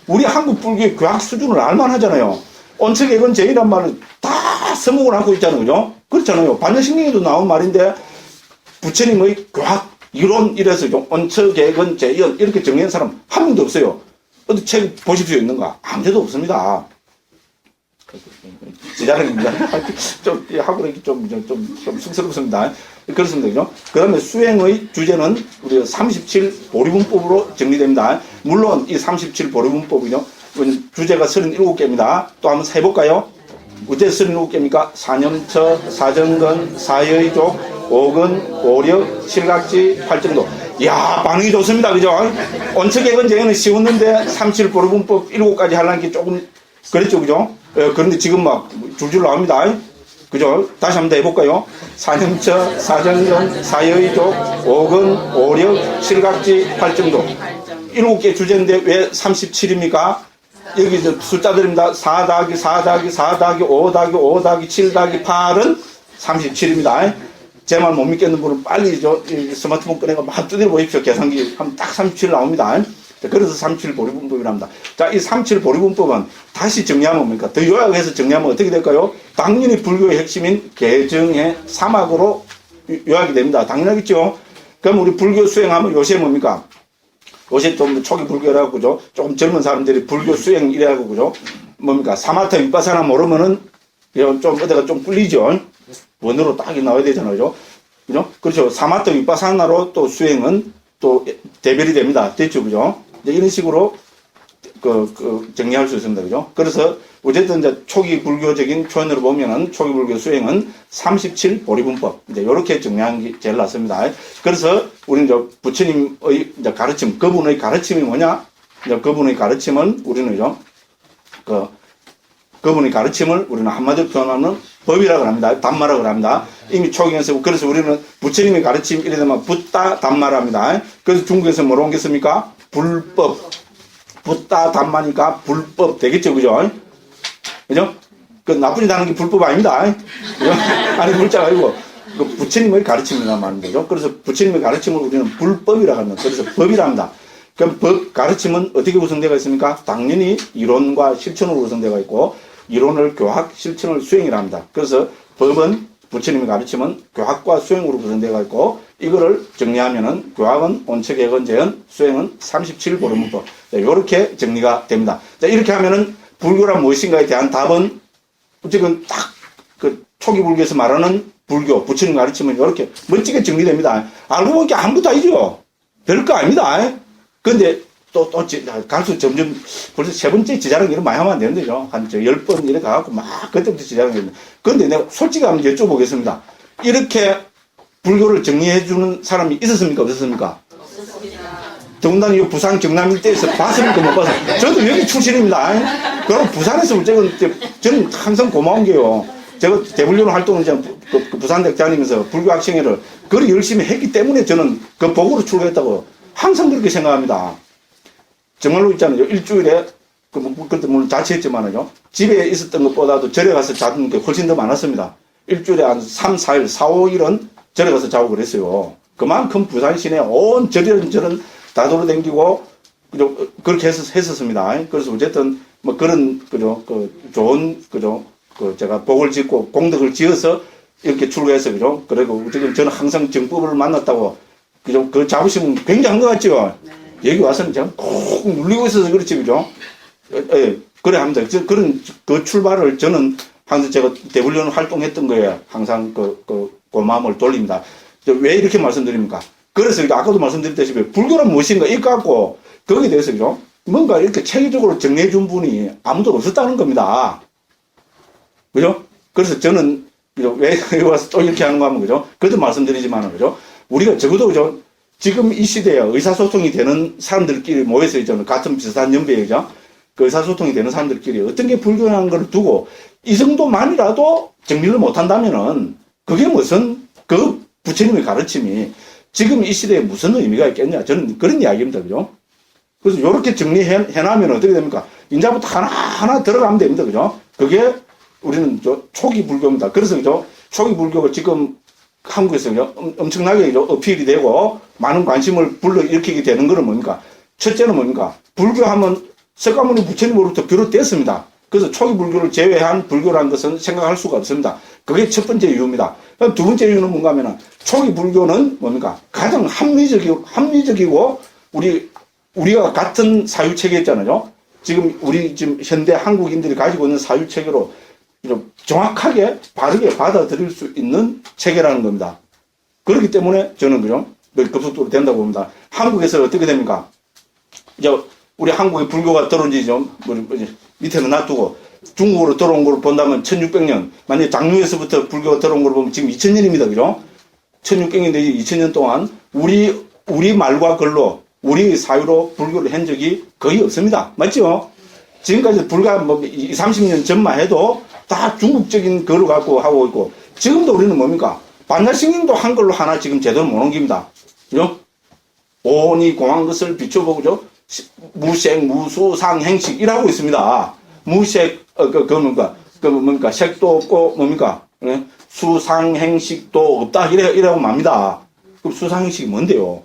우리 한국 불교의 교학 수준을 알만하잖아요. 온처개근 제이란 말을 다 서목을 하고 있잖아요, 그죠? 그렇잖아요. 반야신경에도 나온 말인데, 부처님의 교학, 이론, 이래서 온처개근 제연, 이렇게 정리한 사람 한 명도 없어요. 어디 책 보십시오, 있는가? 아무데도 없습니다. 지자랑입니다. 좀, 하고 있기 좀 쑥스럽습니다. 그렇습니다. 그죠? 그 다음에 수행의 주제는 우리가 37 보리문법으로 정리됩니다. 물론 이 37 보리문법이요. 주제가 37개입니다. 또 한번 해볼까요? 어째 37개입니까? 사념처, 사정근, 사여의족, 오근, 오력, 실각지, 팔정도. 이야, 반응이 좋습니다. 그죠? 온처개근 제는 쉬웠는데 37 보리문법 7가지 하려는 게 조금 그랬죠. 그죠? 그런데 지금 막 줄줄 나옵니다. 그죠? 다시 한번 더 해볼까요? 사념처, 사정근, 사여의족, 오근, 오력, 실각지, 팔정도. 7개 주제인데 왜 37입니까? 여기 숫자들입니다. 4 더하기 4 더하기 4 더하기 5 더하기 5 더하기 7 더하기 8은 37입니다. 제 말 못 믿겠는 분은 빨리 스마트폰 꺼내고 막 두드려 보십시오. 계산기 하면 딱 37 나옵니다. 그래서 37보리분법이랍니다. 자, 이 37보리분법은 다시 정리하면 뭡니까? 더 요약해서 정리하면 어떻게 될까요? 당연히 불교의 핵심인 개정의 사막으로 요약이 됩니다. 당연하겠죠? 그럼 우리 불교 수행하면 요새 뭡니까? 요새 좀 초기 불교라고 그죠? 조금 젊은 사람들이 불교 수행 이래하고 그죠? 뭡니까? 사마타 윗바사나 모르면은 좀 어디가 좀 꿀리죠? 원으로 딱 나와야 되잖아요. 그죠? 그렇죠. 사마타 윗바사나로 또 수행은 또 대별이 됩니다. 됐죠? 그죠? 이런 식으로 정리할 수 있습니다. 그죠? 그래서 어쨌든 이제 초기 불교적인 표현으로 보면은 초기 불교 수행은 37보리분법. 이제 이렇게 정리하는 게 제일 낫습니다. 그래서 우리는 이제 부처님의 이제 가르침, 그분의 가르침이 뭐냐? 이제 그분의 가르침은 우리는 이죠. 그분의 가르침을 우리는 한마디로 표현하면 법이라고 합니다. 담마라고 합니다. 이미 초기에서, 그래서 우리는 부처님의 가르침, 이래 되면 붓다 담마라 합니다. 그래서 중국에서 뭐라고 했습니까? 불법. 붓다 담마니까 불법 되겠죠. 그죠? 그죠? 그 나쁜 짓 하는 게 불법 아닙니다. 그죠? 아니, 불자가 아니고, 그 부처님의 가르침이란 말인 거죠. 그래서 부처님의 가르침을 우리는 불법이라고 합니다. 그래서 법이라 합니다. 그럼 법 가르침은 어떻게 구성되어 있습니까? 당연히 이론과 실천으로 구성되어 있고, 이론을 교학, 실천을 수행이라 합니다. 그래서 법은, 부처님의 가르침은 교학과 수행으로 구성되어 있고, 이거를 정리하면은 교학은 온척예건 재현, 수행은 37보리분법. 이렇게 정리가 됩니다. 자, 이렇게 하면은 불교란 무엇인가에 대한 답은 지금 딱 그 초기 불교에서 말하는 불교, 부처님 가르침은 이렇게 멋지게 정리됩니다. 알고 보니까 아무것도 아니죠. 별거 아닙니다. 근데 또 갈수록 점점 벌써 세 번째 지자랑 이런 많이 하면 안 되는데요. 한 10번 이렇게 가갖고 막 그때부터 지자랑 했는데. 근데 내가 솔직히 한번 여쭤보겠습니다. 이렇게 불교를 정리해주는 사람이 있었습니까? 없었습니까? 더군다나 이 부산 경남 일대에서 봤습니까? 못 봤어요? 저도 여기 출신입니다. 그럼 부산에서 저는 항상 고마운 게요. 제가 대불교로 활동을 그 부산대학 다니면서 불교 학생회를 그렇게 열심히 했기 때문에 저는 그 복으로 출가했다고 항상 그렇게 생각합니다. 정말로 있잖아요. 일주일에, 그때 물론 자취했지만요. 집에 있었던 것보다도 절에 가서 자는 게 훨씬 더 많았습니다. 일주일에 한 3, 4일, 4, 5일은 절에 가서 자고 그랬어요. 그만큼 부산 시내 온 절이런 절은 다 돌아다니고, 그렇게 했었습니다. 그래서 어쨌든, 뭐 그런, 좋은, 제가 복을 짓고 공덕을 지어서 이렇게 출가해서, 그죠? 그리고 지금 저는 항상 정법을 만났다고, 그죠? 그 자부심은 굉장한 것 같죠? 네. 여기 와서는 제가 꼭 눌리고 있어서 그렇지, 그죠? 예, 그래 합니다. 그런, 그 출발을 저는 항상 제가 대불련 활동했던 거에 항상 고마움을 돌립니다. 왜 이렇게 말씀드립니까? 그래서 아까도 말씀드렸다시피 불교는 무엇인가 이거 갖고 거기에 대해서, 그죠? 뭔가 이렇게 체계적으로 정리해 준 분이 아무도 없었다는 겁니다. 그죠? 그래서 저는, 그죠? 왜 여기 와서 또 이렇게 하는가 하면, 그죠? 그것도 말씀드리지만, 그죠? 우리가 적어도, 그죠? 지금 이 시대에 의사소통이 되는 사람들끼리 모여서 있잖아요. 같은 비슷한 연배에, 그죠? 그 의사소통이 되는 사람들끼리 어떤 게 불교라는 걸 두고 이 정도만이라도 정리를 못한다면은 그게 무슨 그 부처님의 가르침이 지금 이 시대에 무슨 의미가 있겠냐. 저는 그런 이야기입니다. 그죠? 그래서 이렇게 정리해놔면 어떻게 됩니까? 이제부터 하나하나 들어가면 됩니다. 그죠? 그게 우리는 초기 불교입니다. 그래서, 그죠? 초기 불교가 지금 한국에서, 그죠? 엄청나게, 그죠? 어필이 되고 많은 관심을 불러일으키게 되는 것은 뭡니까? 첫째는 뭡니까? 불교하면 석가모니 부처님으로부터 비롯됐습니다. 그래서 초기 불교를 제외한 불교라는 것은 생각할 수가 없습니다. 그게 첫 번째 이유입니다. 그럼 두 번째 이유는 뭔가 하면 초기 불교는 뭡니까? 가장 합리적이고 우리가 같은 사유체계였잖아요. 지금 현대 한국인들이 가지고 있는 사유체계로 정확하게 바르게 받아들일 수 있는 체계라는 겁니다. 그렇기 때문에 저는, 그죠? 급속도로 된다고 봅니다. 한국에서 어떻게 됩니까? 이제 우리 한국에 불교가 들어온 지 좀 밑에는 놔두고 중국으로 들어온 걸 본다면 1600년, 만약에 장류에서부터 불교가 들어온 걸 보면 지금 2000년입니다. 그죠? 1600년인데 2000년 동안 우리 말과 글로 우리의 사유로 불교를 한 적이 거의 없습니다. 맞죠? 지금까지 불과 20, 30년 전만 해도 다 중국적인 글을 갖고 하고 있고, 지금도 우리는 뭡니까? 반야신경도 한글로 하나 지금 제대로 못 옮깁니다. 그죠? 오니 공한 것을 비춰보고죠. 무색, 무수, 상, 행식 이라고 있습니다. 무색, 뭡니까? 색도 없고, 뭡니까? 수, 상, 행식도 없다. 이라고 맙니다. 그럼 수, 상, 행식이 뭔데요?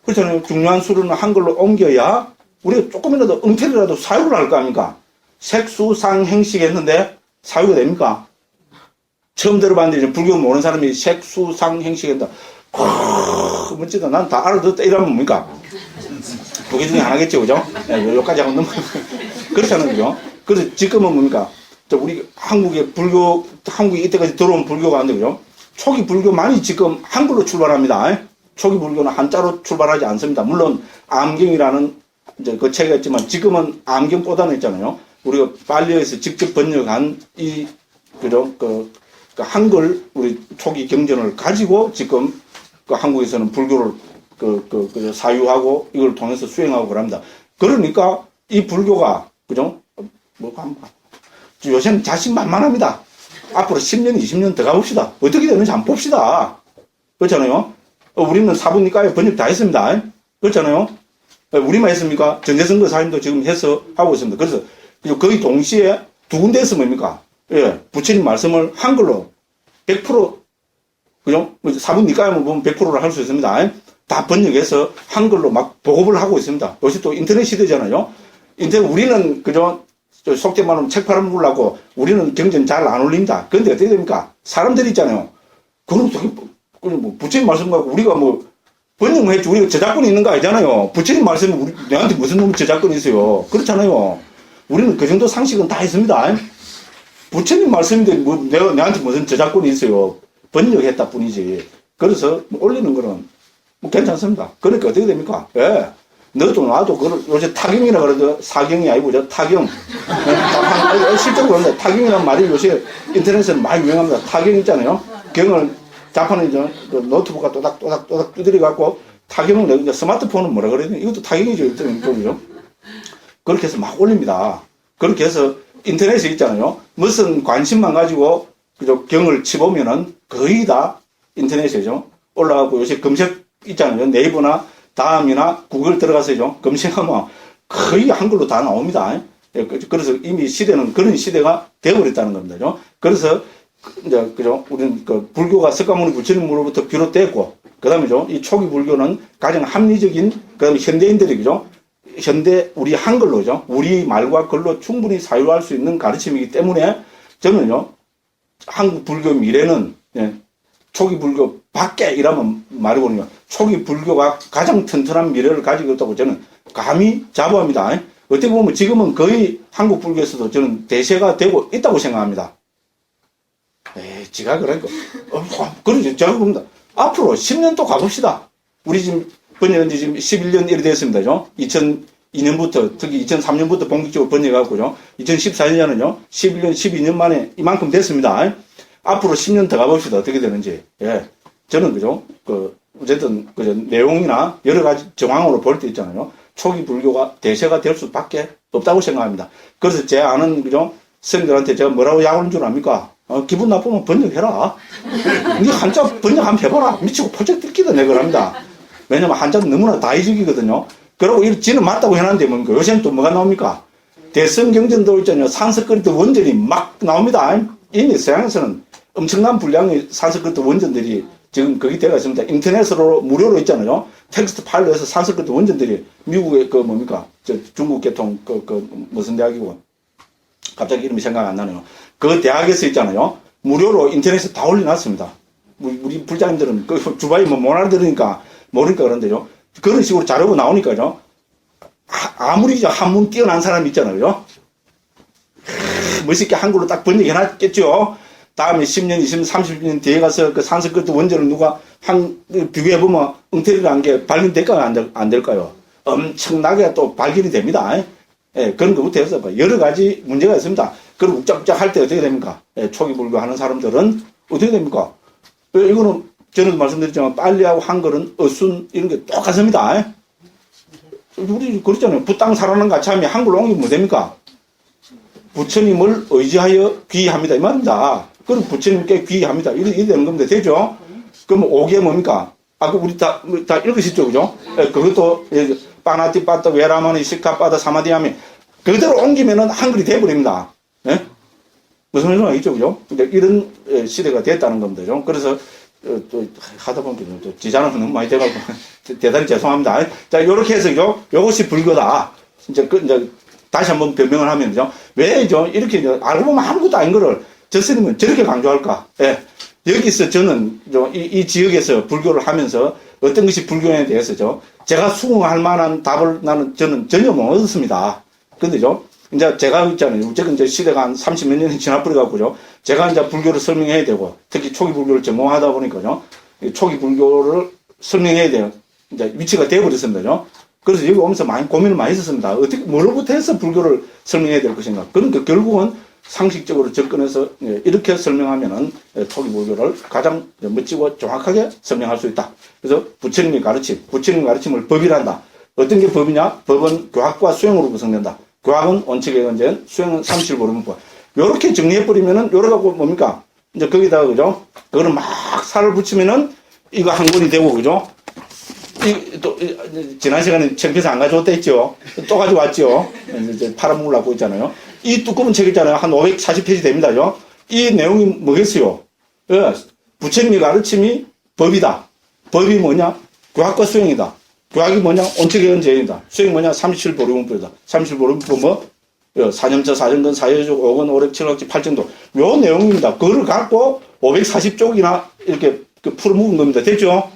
그렇잖아요. 중요한 수로는 한글로 옮겨야 우리가 조금이라도 엉터리라도 사유를 할 거 아닙니까? 색수상행식 했는데 사유가 됩니까? 처음 들어봤는데 이제 불교 모르는 사람이 색수상행식 한다. 멋지다. 난 다 알아듣다. 이러면 뭡니까? 두 개 중에 하나겠죠. 그죠? 네, 여기까지 하고 넘어. 그렇잖아요. 그죠? 그래서 지금은 뭡니까? 우리 한국에 불교, 한국에 이때까지 들어온 불교가 안 되고요. 초기 불교만이 지금 한글로 출발합니다. 초기 불교는 한자로 출발하지 않습니다. 물론 암경이라는 이제 그 책이 있지만 지금은 암경보다는 있잖아요. 우리가 빨리에서 직접 번역한 이 그죠? 그 한글 우리 초기 경전을 가지고 지금 그 한국에서는 불교를 그 사유하고 이걸 통해서 수행하고 그럽니다. 그러니까 이 불교가 그죠? 요새는 자신만만합니다. 앞으로 10년, 20년 더 가봅시다. 어떻게 되는지 한번 봅시다. 그렇잖아요. 우리는 사부니까에 번역 다 했습니다. 그렇잖아요. 우리만 했습니까? 전제선거 사님도 지금 해서 하고 있습니다. 그래서 거의 동시에 두 군데에서 뭡니까? 예, 부처님 말씀을 한글로 100% 그죠? 사부니까에 보면 100%를 할 수 있습니다. 다 번역해서 한글로 막 보급을 하고 있습니다. 요새 또 인터넷 시대잖아요. 인터넷 우리는 그죠? 속된 말로 책 팔아먹으려고 우리는 경전 잘 안 올립니다. 그런데 어떻게 됩니까? 사람들이 있잖아요. 그럼 뭐 부처님 말씀 갖고 우리가 뭐 번역만 했지 우리가 저작권이 있는 거 아니잖아요. 부처님 말씀은 내한테 무슨 놈의 저작권이 있어요. 그렇잖아요. 우리는 그 정도 상식은 다 있습니다. 부처님 말씀인데 뭐 내한테 무슨 저작권이 있어요. 번역했다 뿐이지. 그래서 올리는 거는 뭐 괜찮습니다. 그러니까 어떻게 됩니까? 예. 너도 나도 요새 타경이라 그러죠. 사경이 아니고 저 타경. 실제로 그런데 타경이라는 말이 요새 인터넷에서 많이 유행합니다. 타경 있잖아요. 경을 자판에 노트북과 또닥 두드려갖고 타경을 이제 스마트폰은 뭐라 그래야 되나? 이것도 타경이죠. 이쪽이죠. 그렇게 해서 막 올립니다. 그렇게 해서 인터넷에 있잖아요. 무슨 관심만 가지고 그저 경을 치보면은 거의 다 인터넷이죠. 올라가고 요새 검색 있잖아요. 네이버나 다음이나 구글 들어가서죠. 검색하면 거의 한글로 다 나옵니다. 그래서 이미 시대는 그런 시대가 되어버렸다는 겁니다. 그래서 이제 그죠. 우리는 그 불교가 석가모니 부처님으로부터 비롯됐고, 그다음에죠. 이 초기 불교는 가장 합리적인 그다음에 현대인들이 그죠. 현대 우리 한글로죠. 우리 말과 글로 충분히 사유할 수 있는 가르침이기 때문에 저는요. 한국 불교 미래는 초기 불교 밖에 이라면 말해보는요. 초기 불교가 가장 튼튼한 미래를 가지고 있다고 저는 감히 자부합니다. 어떻게 보면 지금은 거의 한국 불교에서도 저는 대세가 되고 있다고 생각합니다. 지가 그러니까. 그러죠. 제가 봅니다. 앞으로 10년 또 가봅시다. 우리 지금 번역한 지 지금 11년 이래 됐습니다. 2002년부터, 특히 2003년부터 본격적으로 번역하고요. 2014년에는요, 11년, 12년 만에 이만큼 됐습니다. 앞으로 10년 더 가봅시다. 어떻게 되는지. 예. 저는, 그죠? 어쨌든, 그죠? 내용이나 여러 가지 정황으로 볼 때 있잖아요. 초기 불교가 대세가 될 수밖에 없다고 생각합니다. 그래서 제 아는, 그죠? 선생님들한테 제가 뭐라고 약올린 줄 압니까? 기분 나쁘면 번역해라. 니 한자 번역 한번 해봐라. 미치고 포적 뜯기다 내 그럽니다. 왜냐면 한자는 너무나 다이적이거든요. 그리고 이 지는 맞다고 해놨는데 뭡니까? 요새는 또 뭐가 나옵니까? 대성경전도 있잖아요. 산스크리트 원전이 막 나옵니다. 이미 서양에서는 엄청난 분량의 산스크리트 원전들이 지금 거기 되어 있습니다. 인터넷으로 무료로 있잖아요. 텍스트 파일로 해서 산스크리트 원전들이 미국의 뭡니까? 중국 계통 무슨 대학이고 갑자기 이름이 생각 안 나네요. 그 대학에서 있잖아요. 무료로 인터넷에 다 올려놨습니다. 우리 불자님들은 주바이 못 알아들으니까 모르니까 그런데요. 그런 식으로 자료가 나오니까요. 아무리 한문 뛰어난 사람이 있잖아요. 멋있게 한글로 딱 번역해놨겠죠. 다음에 10년, 20년, 30년 뒤에 가서 그 산스크리트 원전을 누가 비교해보면 엉터리라는 게 발견될까요? 안 될까요? 엄청나게 또 발견이 됩니다. 예, 그런 것부터 해서 여러 가지 문제가 있습니다. 그리고 욱작욱작 할 때 어떻게 됩니까? 예, 초기 불교 하는 사람들은 어떻게 됩니까? 이거는 저는 말씀드렸지만 빨리하고 한글은 어순 이런 게 똑같습니다. 우리 그렇잖아요. 부땅 살아난 같이 하면 한글로 옮기면 뭐 됩니까? 부처님을 의지하여 귀의합니다. 이 말입니다. 그럼 부처님께 귀의합니다. 이래 되는 겁니다. 되죠? 그럼 5개 뭡니까? 아까 우리 다 읽으셨죠? 그죠? 예, 그것도 빠나티 빠따 외라마니 시카 빠다 사마디 하면 그대로 옮기면은 한글이 돼버립니다. 예? 무슨 말인지 알겠죠? 그죠? 이런 시대가 됐다는 겁니다. 그래서 또 하다 보니까 또 지장은 너무 많이 돼가지고 대단히 죄송합니다. 자, 요렇게 해서 요것이 불교다. 이제 다시 한번 변명을 하면요. 왜죠? 이렇게 알고 보면 아무것도 아닌 거를 저 스님은 저렇게 강조할까? 예. 여기서 저는 이 지역에서 불교를 하면서 어떤 것이 불교에 대해서죠. 제가 수긍할 만한 답을 저는 전혀 못 얻었습니다. 근데죠. 이제 제가 있잖아요. 어쨌든 이제 시대가 한 30몇 년이 지나버려갖고요. 제가 이제 불교를 설명해야 되고, 특히 초기 불교를 전공하다 보니까요. 초기 불교를 설명해야 돼요. 이제 위치가 되어버렸습니다요. 그래서 여기 오면서 많이 고민을 많이 했었습니다. 어떻게, 뭐로부터 해서 불교를 설명해야 될 것인가. 그러니까 결국은 상식적으로 접근해서 이렇게 설명하면은 초기 불교를 가장 멋지고 정확하게 설명할 수 있다. 그래서 부처님의 가르침을 법이란다. 어떤 게 법이냐? 법은 교학과 수행으로 구성된다. 교학은 원칙의 건전, 수행은 삼실보름법. 요렇게 정리해버리면은, 요래갖고 뭡니까? 이제 거기다가, 그죠? 그거를 막 살을 붙이면은, 이거 한 권이 되고, 그죠? 지난 시간에 창피해서 안 가져왔다 했죠? 또 가져왔죠? 이제 팔아먹으려고 있잖아요. 이 두꺼운 책 있잖아요. 한 540페이지 됩니다, 그죠? 이 내용이 뭐겠어요? 예, 부처님의 가르침이 법이다. 법이 뭐냐? 교학과 수행이다. 교학이 뭐냐? 온칙의 제행이다. 수행이 뭐냐? 삼실보름법이다. 삼실보름법 뭐? 사념처, 사정근, 사여족, 오건, 오력, 칠학지, 팔정도. 요 내용입니다. 그거를 갖고 540쪽이나 이렇게 풀어먹은 겁니다. 됐죠?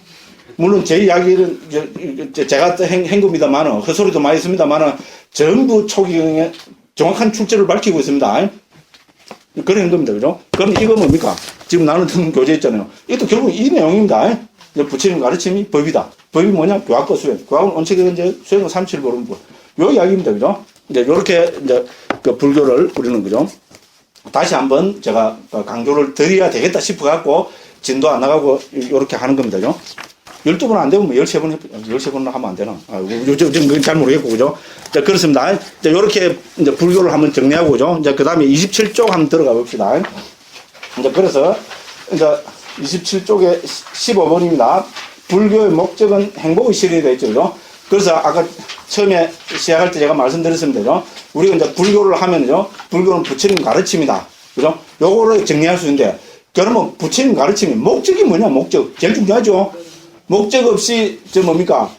물론 제 이야기는 제가 한 겁니다만은, 헛소리도 많이 있습니다만은, 전부 초기경에 정확한 출처를 밝히고 있습니다. 그런 겁니다. 그죠? 그럼 이거 뭡니까? 지금 나는 듣는 교재 있잖아요. 이것도 결국 이 내용입니다. 부처님 가르침이 법이다. 법이 뭐냐? 교학과 수행. 교학은 원칙의 이제 수행은 삼실보름법. 요 이야기입니다. 그죠? 이제 요렇게 이제 그 불교를 우리는 그죠? 다시 한번 제가 강조를 드려야 되겠다 싶어갖고 진도 안 나가고 요렇게 하는 겁니다. 그죠? 12번 안 되면 뭐 13번 하면 안 되나? 요즘 잘 모르겠고, 그죠? 자, 그렇습니다. 자, 요렇게 이제 불교를 한번 정리하고, 그죠? 이제 그 다음에 27쪽 한번 들어가 봅시다. 이제 그래서, 이제 27쪽에 15번입니다. 불교의 목적은 행복의 실현이 되어 있죠, 그죠? 그래서 아까 처음에 시작할 때 제가 말씀드렸습니다, 그죠? 우리가 이제 불교를 하면요, 불교는 부처님 가르침이다, 그죠? 요거를 정리할 수 있는데, 그러면 부처님 가르침이 목적이 뭐냐, 목적. 제일 중요하죠? 목적 없이, 뭡니까?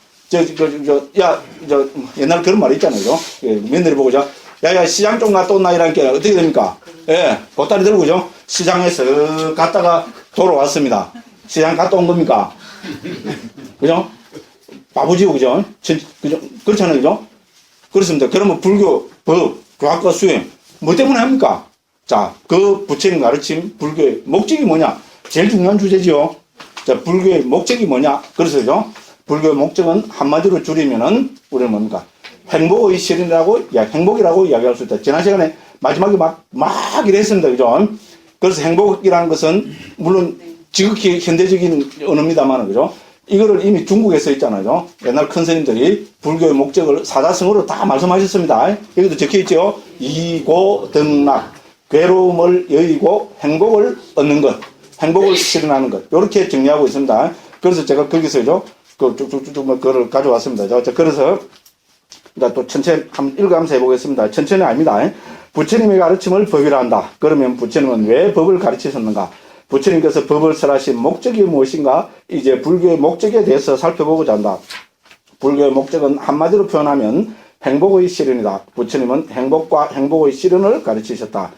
옛날 그런 말이 있잖아요, 그죠? 며느리 보고, 야야, 시장 좀 갔다 온나, 이러니까 어떻게 됩니까? 예, 보따리 들고, 그죠? 시장에서 갔다가 돌아왔습니다. 시장 갔다 온 겁니까? 그죠? 바보지요, 그죠? 그죠? 그렇잖아요, 그죠? 그렇습니다. 그러면 불교, 법, 교학과 수행, 뭐 때문에 합니까? 자, 그 부처님 가르침, 불교의 목적이 뭐냐? 제일 중요한 주제지요. 자, 불교의 목적이 뭐냐? 그래서요, 불교의 목적은 한마디로 줄이면은, 우리는 뭡니까? 행복의 실현이라고, 행복이라고 이야기할 수 있다. 지난 시간에 마지막에 막 이랬습니다. 그죠? 그래서 행복이라는 것은, 물론 지극히 현대적인 언어입니다만, 그죠? 이거를 이미 중국에 써 있잖아요. 옛날 큰 스님들이 불교의 목적을 사자성어로 다 말씀하셨습니다. 여기도 적혀 있죠. 이고등락. 괴로움을 여의고 행복을 얻는 것. 행복을 실현하는 것. 이렇게 정리하고 있습니다. 그래서 제가 거기서죠. 쭉쭉쭉 그거를 가져왔습니다. 자, 그래서 또 천천히 한번 읽어가면서 해보겠습니다. 천천히 아닙니다. 부처님의 가르침을 법이라 한다. 그러면 부처님은 왜 법을 가르치셨는가? 부처님께서 법을 설하신 목적이 무엇인가? 이제 불교의 목적에 대해서 살펴보고자 한다. 불교의 목적은 한마디로 표현하면 행복의 실현이다. 부처님은 행복과 행복의 실현을 가르치셨다.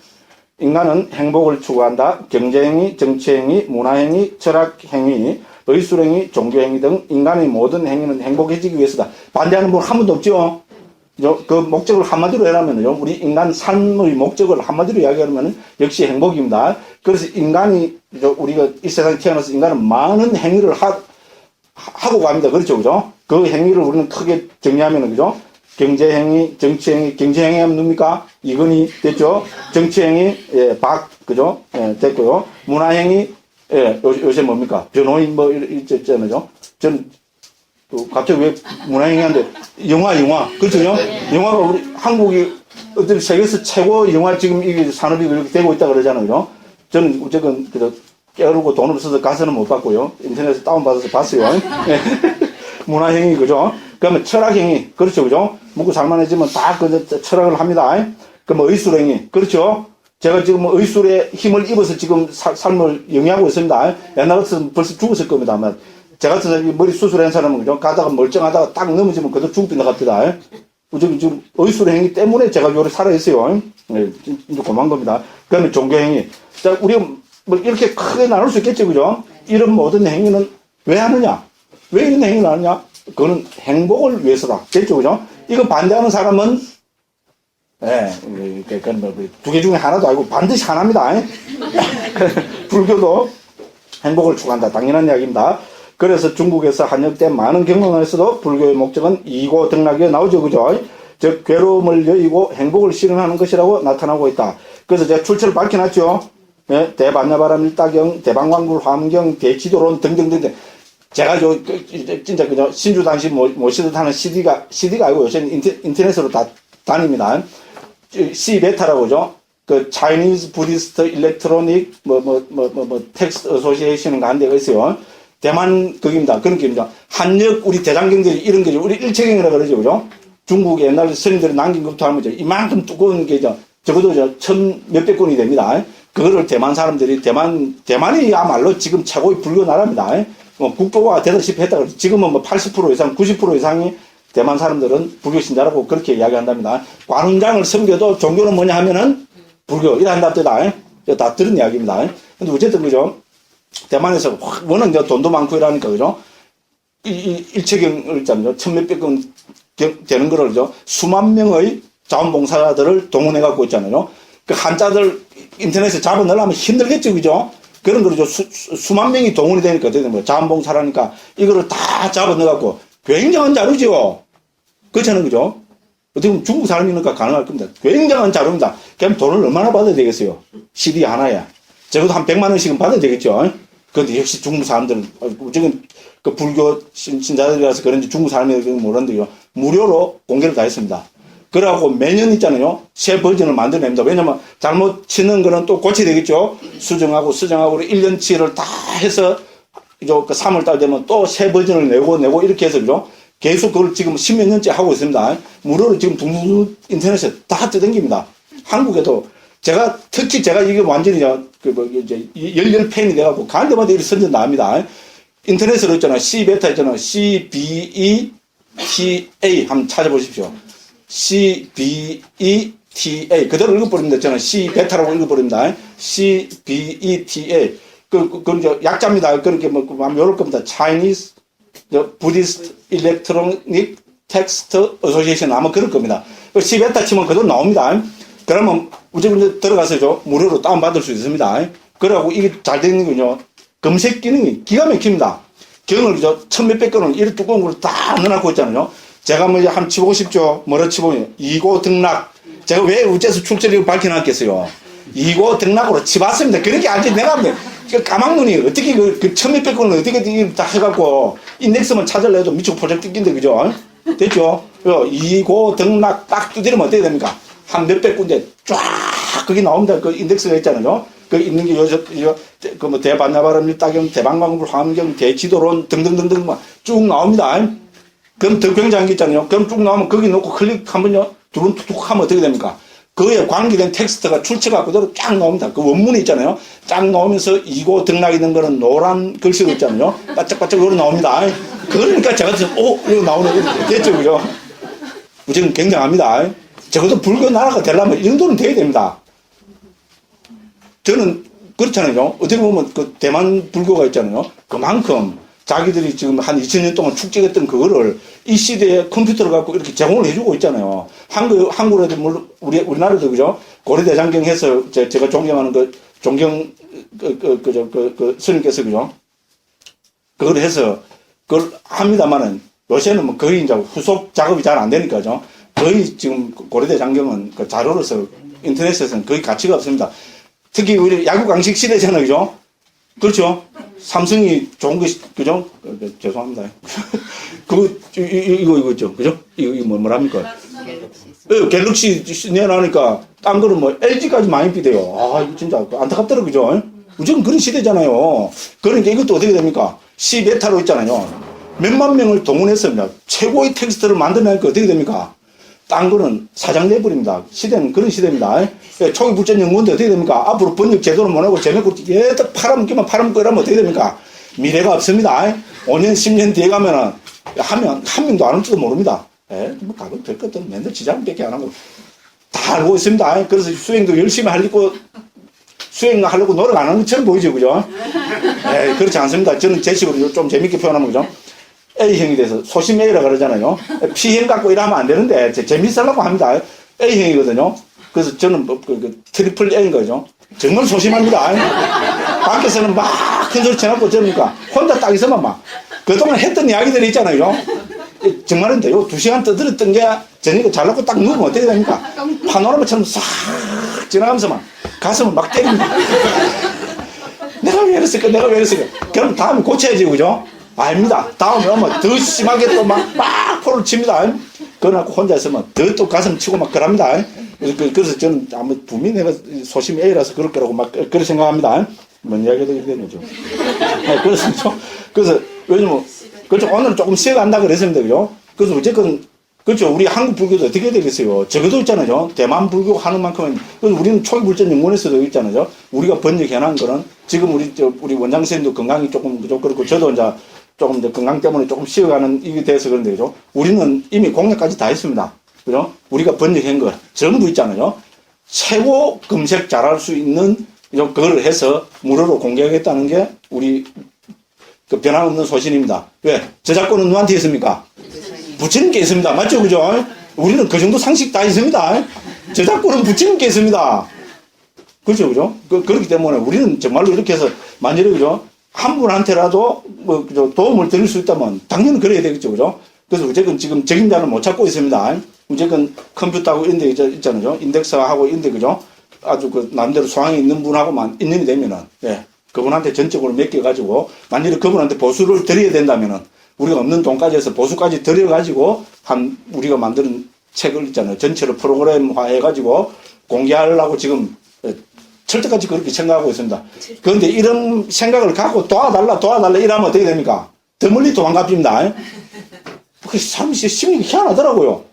인간은 행복을 추구한다. 경제행위, 정치행위, 문화행위, 철학행위, 의술행위, 종교행위 등 인간의 모든 행위는 행복해지기 위해서다. 반대하는 분 한 분도 없죠? 그 목적을 한마디로 해라면요. 우리 인간 삶의 목적을 한마디로 이야기하면 역시 행복입니다. 그래서 인간이, 우리가 이 세상에 태어나서 인간은 많은 행위를 하고 갑니다. 그렇죠? 그죠? 그 행위를 우리는 크게 정리하면, 그죠? 경제행위, 정치행위, 경제행위 하면 누굽니까? 이건희 됐죠? 정치행위, 예, 그죠? 예, 됐고요. 문화행위, 예, 요새 뭡니까? 변호인 있잖아요. 갑자기 왜 문화행위한데, 영화. 그렇죠? 영화가 우리 한국이 어떤 세계에서 최고 영화 지금 이게 산업이 그렇게 되고 있다 그러잖아요. 저는 어쨌든, 깨우고 돈을 없어서 가서는 못 봤고요. 인터넷에서 다운받아서 봤어요. 예. 문화행위, 그죠? 그러면 철학행위, 그렇죠, 그죠? 먹고 살만해지면 다 철학을 합니다. 그럼 의술행위, 그렇죠? 제가 지금 의술에 힘을 입어서 지금 삶을 영위하고 있습니다. 옛날 같으면 벌써 죽었을 겁니다. 아마 제가 같은 머리 수술한 사람은 그죠? 가다가 멀쩡하다가 딱 넘어지면 그대로 죽을 것 같습니다. 지금 의술 행위 때문에 제가 요리 살아있어요. 네, 진짜 고마운 겁니다. 그러면 종교행위. 자, 우리가 뭐 이렇게 크게 나눌 수 있겠죠, 그죠? 이런 모든 행위는 왜 하느냐? 왜 이런 행위를 하느냐? 그거는 행복을 위해서다. 됐죠, 그죠? 이거 반대하는 사람은, 예, 그건 뭐, 두 개 중에 하나도 아니고 반드시 하나입니다. 불교도 행복을 추구한다. 당연한 이야기입니다. 그래서 중국에서 한역된 많은 경험에서도 불교의 목적은 이고 등락에 나오죠, 그죠? 즉, 괴로움을 여의고 행복을 실현하는 것이라고 나타나고 있다. 그래서 제가 출처를 밝혀놨죠. 예, 대반야바람 일다경, 대방광불 화엄경, 대지도론 등등등등. 제가 진짜 그저 신주단시 모시듯 하는 CD가 아니고 요새는 인터넷으로 다 다닙니다. C베타라고 그죠? 그 Chinese Buddhist Electronic Text Association인가 한 데가 있어요. 대만 거기입니다. 그런 게입니다. 한역 우리 대장경들이 이런 게죠. 우리 일체경이라 그러죠, 그죠? 중국 옛날 스님들이 남긴 것부터 하면 이만큼 두꺼운 게죠. 적어도 천 몇백 권이 됩니다. 그거를 대만 사람들이 대만이야말로 지금 최고의 불교 나라입니다. 국토가 되다시피 했다 그러죠. 지금은 뭐 80% 이상, 90% 이상이 대만 사람들은 불교 신자라고 그렇게 이야기한답니다. 관훈장을 섬겨도 종교는 뭐냐 하면은 불교 이란답니다. 다 들은 이야기입니다. 근데 어쨌든 그죠? 대만에서 워낙 돈도 많고 이러니까 그죠? 이 일체경을 있잖아요. 천몇백 건 되는 거를 그죠? 수만 명의 자원봉사자들을 동원해 갖고 있잖아요. 그 한자들 인터넷에 잡아 넣으려면 힘들겠죠, 그죠? 그런 거죠. 수만 명이 동원이 되니까, 뭐, 자원봉사라니까, 이거를 다 잡아 넣어갖고, 굉장한 자료죠. 그렇잖아요, 그죠? 어떻게 보면 중국 사람이니까 가능할 겁니다. 굉장한 자료입니다. 그럼 돈을 얼마나 받아야 되겠어요? CD 하나에. 적어도 한 100만 원씩은 받아야 되겠죠? 그런데 역시 중국 사람들은, 지금 그 불교 신자들이라서 그런지 중국 사람들이 모르는데요. 무료로 공개를 다 했습니다. 그래갖고 매년 있잖아요. 새 버전을 만들어냅니다. 왜냐면 잘못 치는 거는 또 고쳐야 되겠죠. 수정하고 1년치를 다 해서 그 3월달 되면 또 새 버전을 내고 이렇게 해서 그죠. 계속 그걸 지금 10몇 년째 하고 있습니다. 무료로 지금 둥둥 인터넷에 다 떠댕깁니다. 한국에도 특히 제가 이게 완전히 열렬 팬이 돼갖고 가는 데마다 이렇게 선전 나옵니다. 인터넷으로 있잖아요. C베타 있잖아요. CBETA 한번 찾아보십시오. CBETA 그대로 읽어버립니다. 저는 C베타라고 읽어버립니다. CBETA 그건 약자입니다. 그렇게 뭐 요럴 겁니다. Chinese Buddhist Electronic Text Association 아마 그럴 겁니다. C베타 치면 그대로 나옵니다. 그러면 우선 들어가서 무료로 다운받을 수 있습니다. 그러고 이게 잘 되는 거군요. 검색 기능이 기가 막힙니다. 경을 천몇백 건을 이렇게 두꺼운 걸 다 넣어놓고 있잖아요. 제가 뭐 한번 치보십시오. 뭐라 치보면 이고 등락. 제가 왜 우째서 출처를 밝혀놨겠어요. 이고 등락으로 치봤습니다. 그렇게 알지 내가 까막눈이 어떻게 그 천몇백 건을 어떻게 다 해갖고 인덱스만 찾으려 해도 미치고 포장 뜯긴데 그죠? 됐죠? 이고 등락 딱 두드리면 어떻게 됩니까? 한 몇백 군데 쫙 거기 나옵니다. 그 인덱스가 있잖아요. 그 있는 게 그 뭐 대반야바람 일다경, 대방광불 화엄경, 대지도론 등등등등 쭉 나옵니다. 그럼 더 굉장한 게 있잖아요. 그럼 쭉 나오면 거기 놓고 클릭하면요. 두번 툭툭 하면 어떻게 됩니까? 그에 관계된 텍스트가 출처가 그대로 쫙 나옵니다. 그 원문이 있잖아요. 쫙 나오면서 이고 등락 있는 거는 노란 글씨로 있잖아요. 바짝바짝 요로 나옵니다. 그러니까 제가 이거 나오네. 됐죠, 그죠? 지금 굉장합니다. 적어도 불교 나라가 되려면 이 정도는 돼야 됩니다. 저는 그렇잖아요. 어떻게 보면 그 대만 불교가 있잖아요. 그만큼 자기들이 지금 한 2000년 동안 축적했던 그거를 이 시대에 컴퓨터를 갖고 이렇게 제공을 해주고 있잖아요. 한국에도 물론 우리나라도 그죠? 고려대장경 해서 제가 존경하는 스님께서 그죠? 그걸 해서 그걸 합니다만은 요새는 뭐 거의 이제 후속 작업이 잘 안 되니까죠. 거의 지금 고려대장경은 그 자료로서 인터넷에서는 거의 가치가 없습니다. 특히 우리 야구 강식 시대잖아요, 그죠? 그렇죠? 삼성이 좋은 것이, 그죠? 죄송합니다. 이거 있죠, 그죠? 이거 뭐랍니까? 갤럭시 내놔니까, 딴 거는 뭐, LG까지 많이 비대요. 이거 진짜 안타깝더라, 그죠? 무조건 그런 시대잖아요. 그러니까 이것도 어떻게 됩니까? C베타로 있잖아요. 몇만 명을 동원했습니다. 최고의 텍스트를 만들어내니까 어떻게 됩니까? 딴 거는 사장 내버립니다. 시대는 그런 시대입니다. 예, 초기 불전 연구원도 어떻게 됩니까? 앞으로 번역 제도를 못 하고 재매고 계속 팔아먹기만 팔아먹고 이러면 어떻게 됩니까? 미래가 없습니다. 5년, 10년 뒤에 가면은 한 명도 안 올지도 모릅니다. 예, 뭐 가끔 될 것들은 맨날 지장밖에 안 하고 다 알고 있습니다. 그래서 수행도 열심히 하려고 수행하려고 노력 안 하는 것처럼 보이죠, 그죠? 예, 그렇지 않습니다. 저는 제 식으로 좀 재밌게 표현하면 그죠? A형이 돼서 소심 A라 그러잖아요. P형 갖고 이러면 안 되는데 재밌으려고 합니다. A형이거든요. 그래서 저는 그 트리플 A인 거죠. 정말 소심합니다. 밖에서는 막 큰 소리 쳐놓고 저러니까 혼자 딱 있으면 막 그동안 했던 이야기들이 있잖아요. 정말인데요. 2시간 떠들었던 게 저녁에 잘라고 딱 누우면 어떻게 됩니까? 파노라마처럼 싹 지나가면서 막 가슴을 막 때립니다. 내가 왜 이랬을까? 내가 왜 이랬을까? 그럼 다음에 고쳐야지, 그죠? 아닙니다. 다음에 오면 더 심하게 또 막 포를 칩니다. 그러나 혼자 있으면 더 또 가슴 치고 막 그럽니다. 그래서 저는 아마 분명히 내가 소심 A라서 그럴 거라고 막 그렇게 생각합니다. 뭔 이야기가 되게 되는 거죠. 네, 그래서 왜냐면 그렇죠. 오늘 조금 쉬어간다 그랬습니다. 그죠? 그래서 어쨌건 그렇죠. 우리 한국 불교도 어떻게 되겠어요? 적어도 있잖아요. 대만 불교 하는 만큼은 그래서 우리는 초기 불전 연구원에서도 있잖아요. 우리가 번역해놓은 거는 지금 우리 원장 선생님도 건강이 조금 그렇고 저도 이제 조금 이제 건강 때문에 조금 쉬어가는 이게 돼서 그런데 그죠? 우리는 이미 공략까지 다 했습니다. 그죠? 우리가 번역한 거 전부 있잖아요. 최고 검색 잘할 수 있는 그걸 해서 무료로 공개하겠다는 게 우리 그 변함없는 소신입니다. 왜? 저작권은 누구한테 있습니까? 부처님께 있습니다. 맞죠? 그죠? 우리는 그 정도 상식 다 있습니다. 저작권은 부처님께 있습니다. 그렇죠? 그죠? 그렇기 때문에 우리는 정말로 이렇게 해서 만약에 그죠? 한 분한테라도 뭐 그죠? 도움을 드릴 수 있다면 당연히 그래야 되겠죠. 그죠? 그래서 어쨌든 지금 적임자를 못 찾고 있습니다. 어쨌든 컴퓨터하고 이런 데 있잖아요. 인덱스하고 이런 데 그죠? 아주 그 남대로 소양이 있는 분하고만 인연이 되면은 예. 그분한테 전적으로 맡겨가지고 만약에 그분한테 보수를 드려야 된다면은 우리가 없는 돈까지 해서 보수까지 드려가지고 우리가 만드는 책을 있잖아요. 전체를 프로그램화 해가지고 공개하려고 지금 철저까지 그렇게 생각하고 있습니다. 그런데 이런 생각을 갖고 도와달라 이러면 어떻게 됩니까? 더 멀리 도망갑니다. 그 사람이 심리가 희한하더라고요.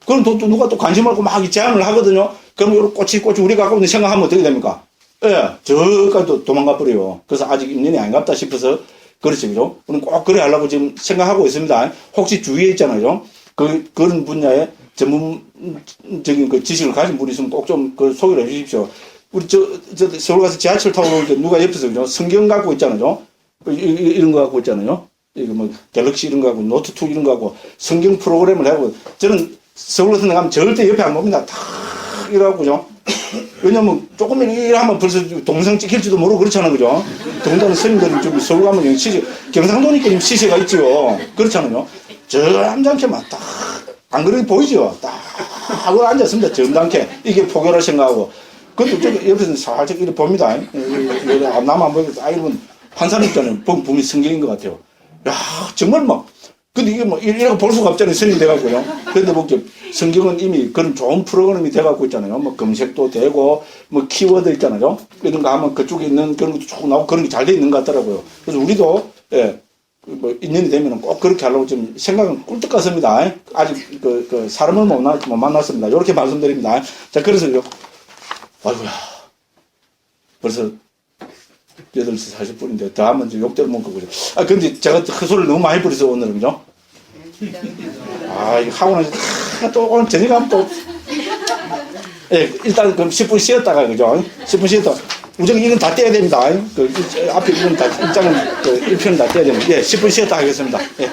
그럼 또 누가 또 관심 갖고 막 제안을 하거든요. 그럼 요런 꼬치 우리가 갖고 있는 생각하면 어떻게 됩니까? 예, 저까지 또 도망가 버려요. 그래서 아직 인연이 아닌갑다 싶어서 그렇지, 그죠? 우리는 꼭 그래 하려고 지금 생각하고 있습니다. 혹시 주위에 있잖아요. 그런 분야에 전문적인 그 지식을 가진 분이 있으면 꼭 좀 그 소개를 해 주십시오. 우리 서울 가서 지하철 타고 올 때 누가 옆에서 그죠? 성경 갖고 있잖아요. 이런 거 갖고 있잖아요. 이거 뭐 갤럭시 이런 거 하고 노트2 이런 거 하고 성경 프로그램을 하고 저는 서울 같은 데 가면 절대 옆에 안 봅니다. 다 이러고 그죠? 왜냐면 조금 이러면 벌써 동영상 찍힐지도 모르고 그렇잖아요. 그죠? 더군다나 스님들이 좀 서울 가면 경상도니까 지금 시세가 있지요. 그렇잖아요. 저 앉아있게만 딱, 안 그러게 보이죠? 딱 하고 앉았습니다. 점잖게. 이게 포교라 생각하고. 그것도 저기 옆에서 살짝 이렇게 봅니다. 나만 안 보이고, 이러면 한 사람 있잖아요. 보면 성경인 것 같아요. 야, 정말 막. 근데 이게 뭐, 이렇게 볼 수가 없잖아요. 스님 돼갖고요. 그런데 보니까 성경은 이미 그런 좋은 프로그램이 돼갖고 있잖아요. 뭐 검색도 되고, 뭐 키워드 있잖아요. 이런 거 하면 그쪽에 있는 그런 것도 쭉 나오고 그런 게 잘 돼 있는 것 같더라고요. 그래서 우리도, 예, 뭐, 인연이 되면 꼭 그렇게 하려고 지금 생각은 꿀떡 같습니다. 아직 사람을 못 만났습니다. 이렇게 말씀드립니다. 자, 그래서요. 아이고야. 벌써 8시 40분인데, 다음은 이제 욕대로 먹고 그래. 근데 제가 헛소리를 너무 많이 부려서 오늘은, 그죠? 이거 하고 나서, 또 오늘 저녁에 하면 또, 예, 일단 그럼 10분 쉬었다가, 그죠? 10분 쉬었다가, 무조건 이건 다 떼야 됩니다. 앞에 이건 다, 일장은 1편은 다 떼야 됩니다. 예, 10분 쉬었다 하겠습니다. 예.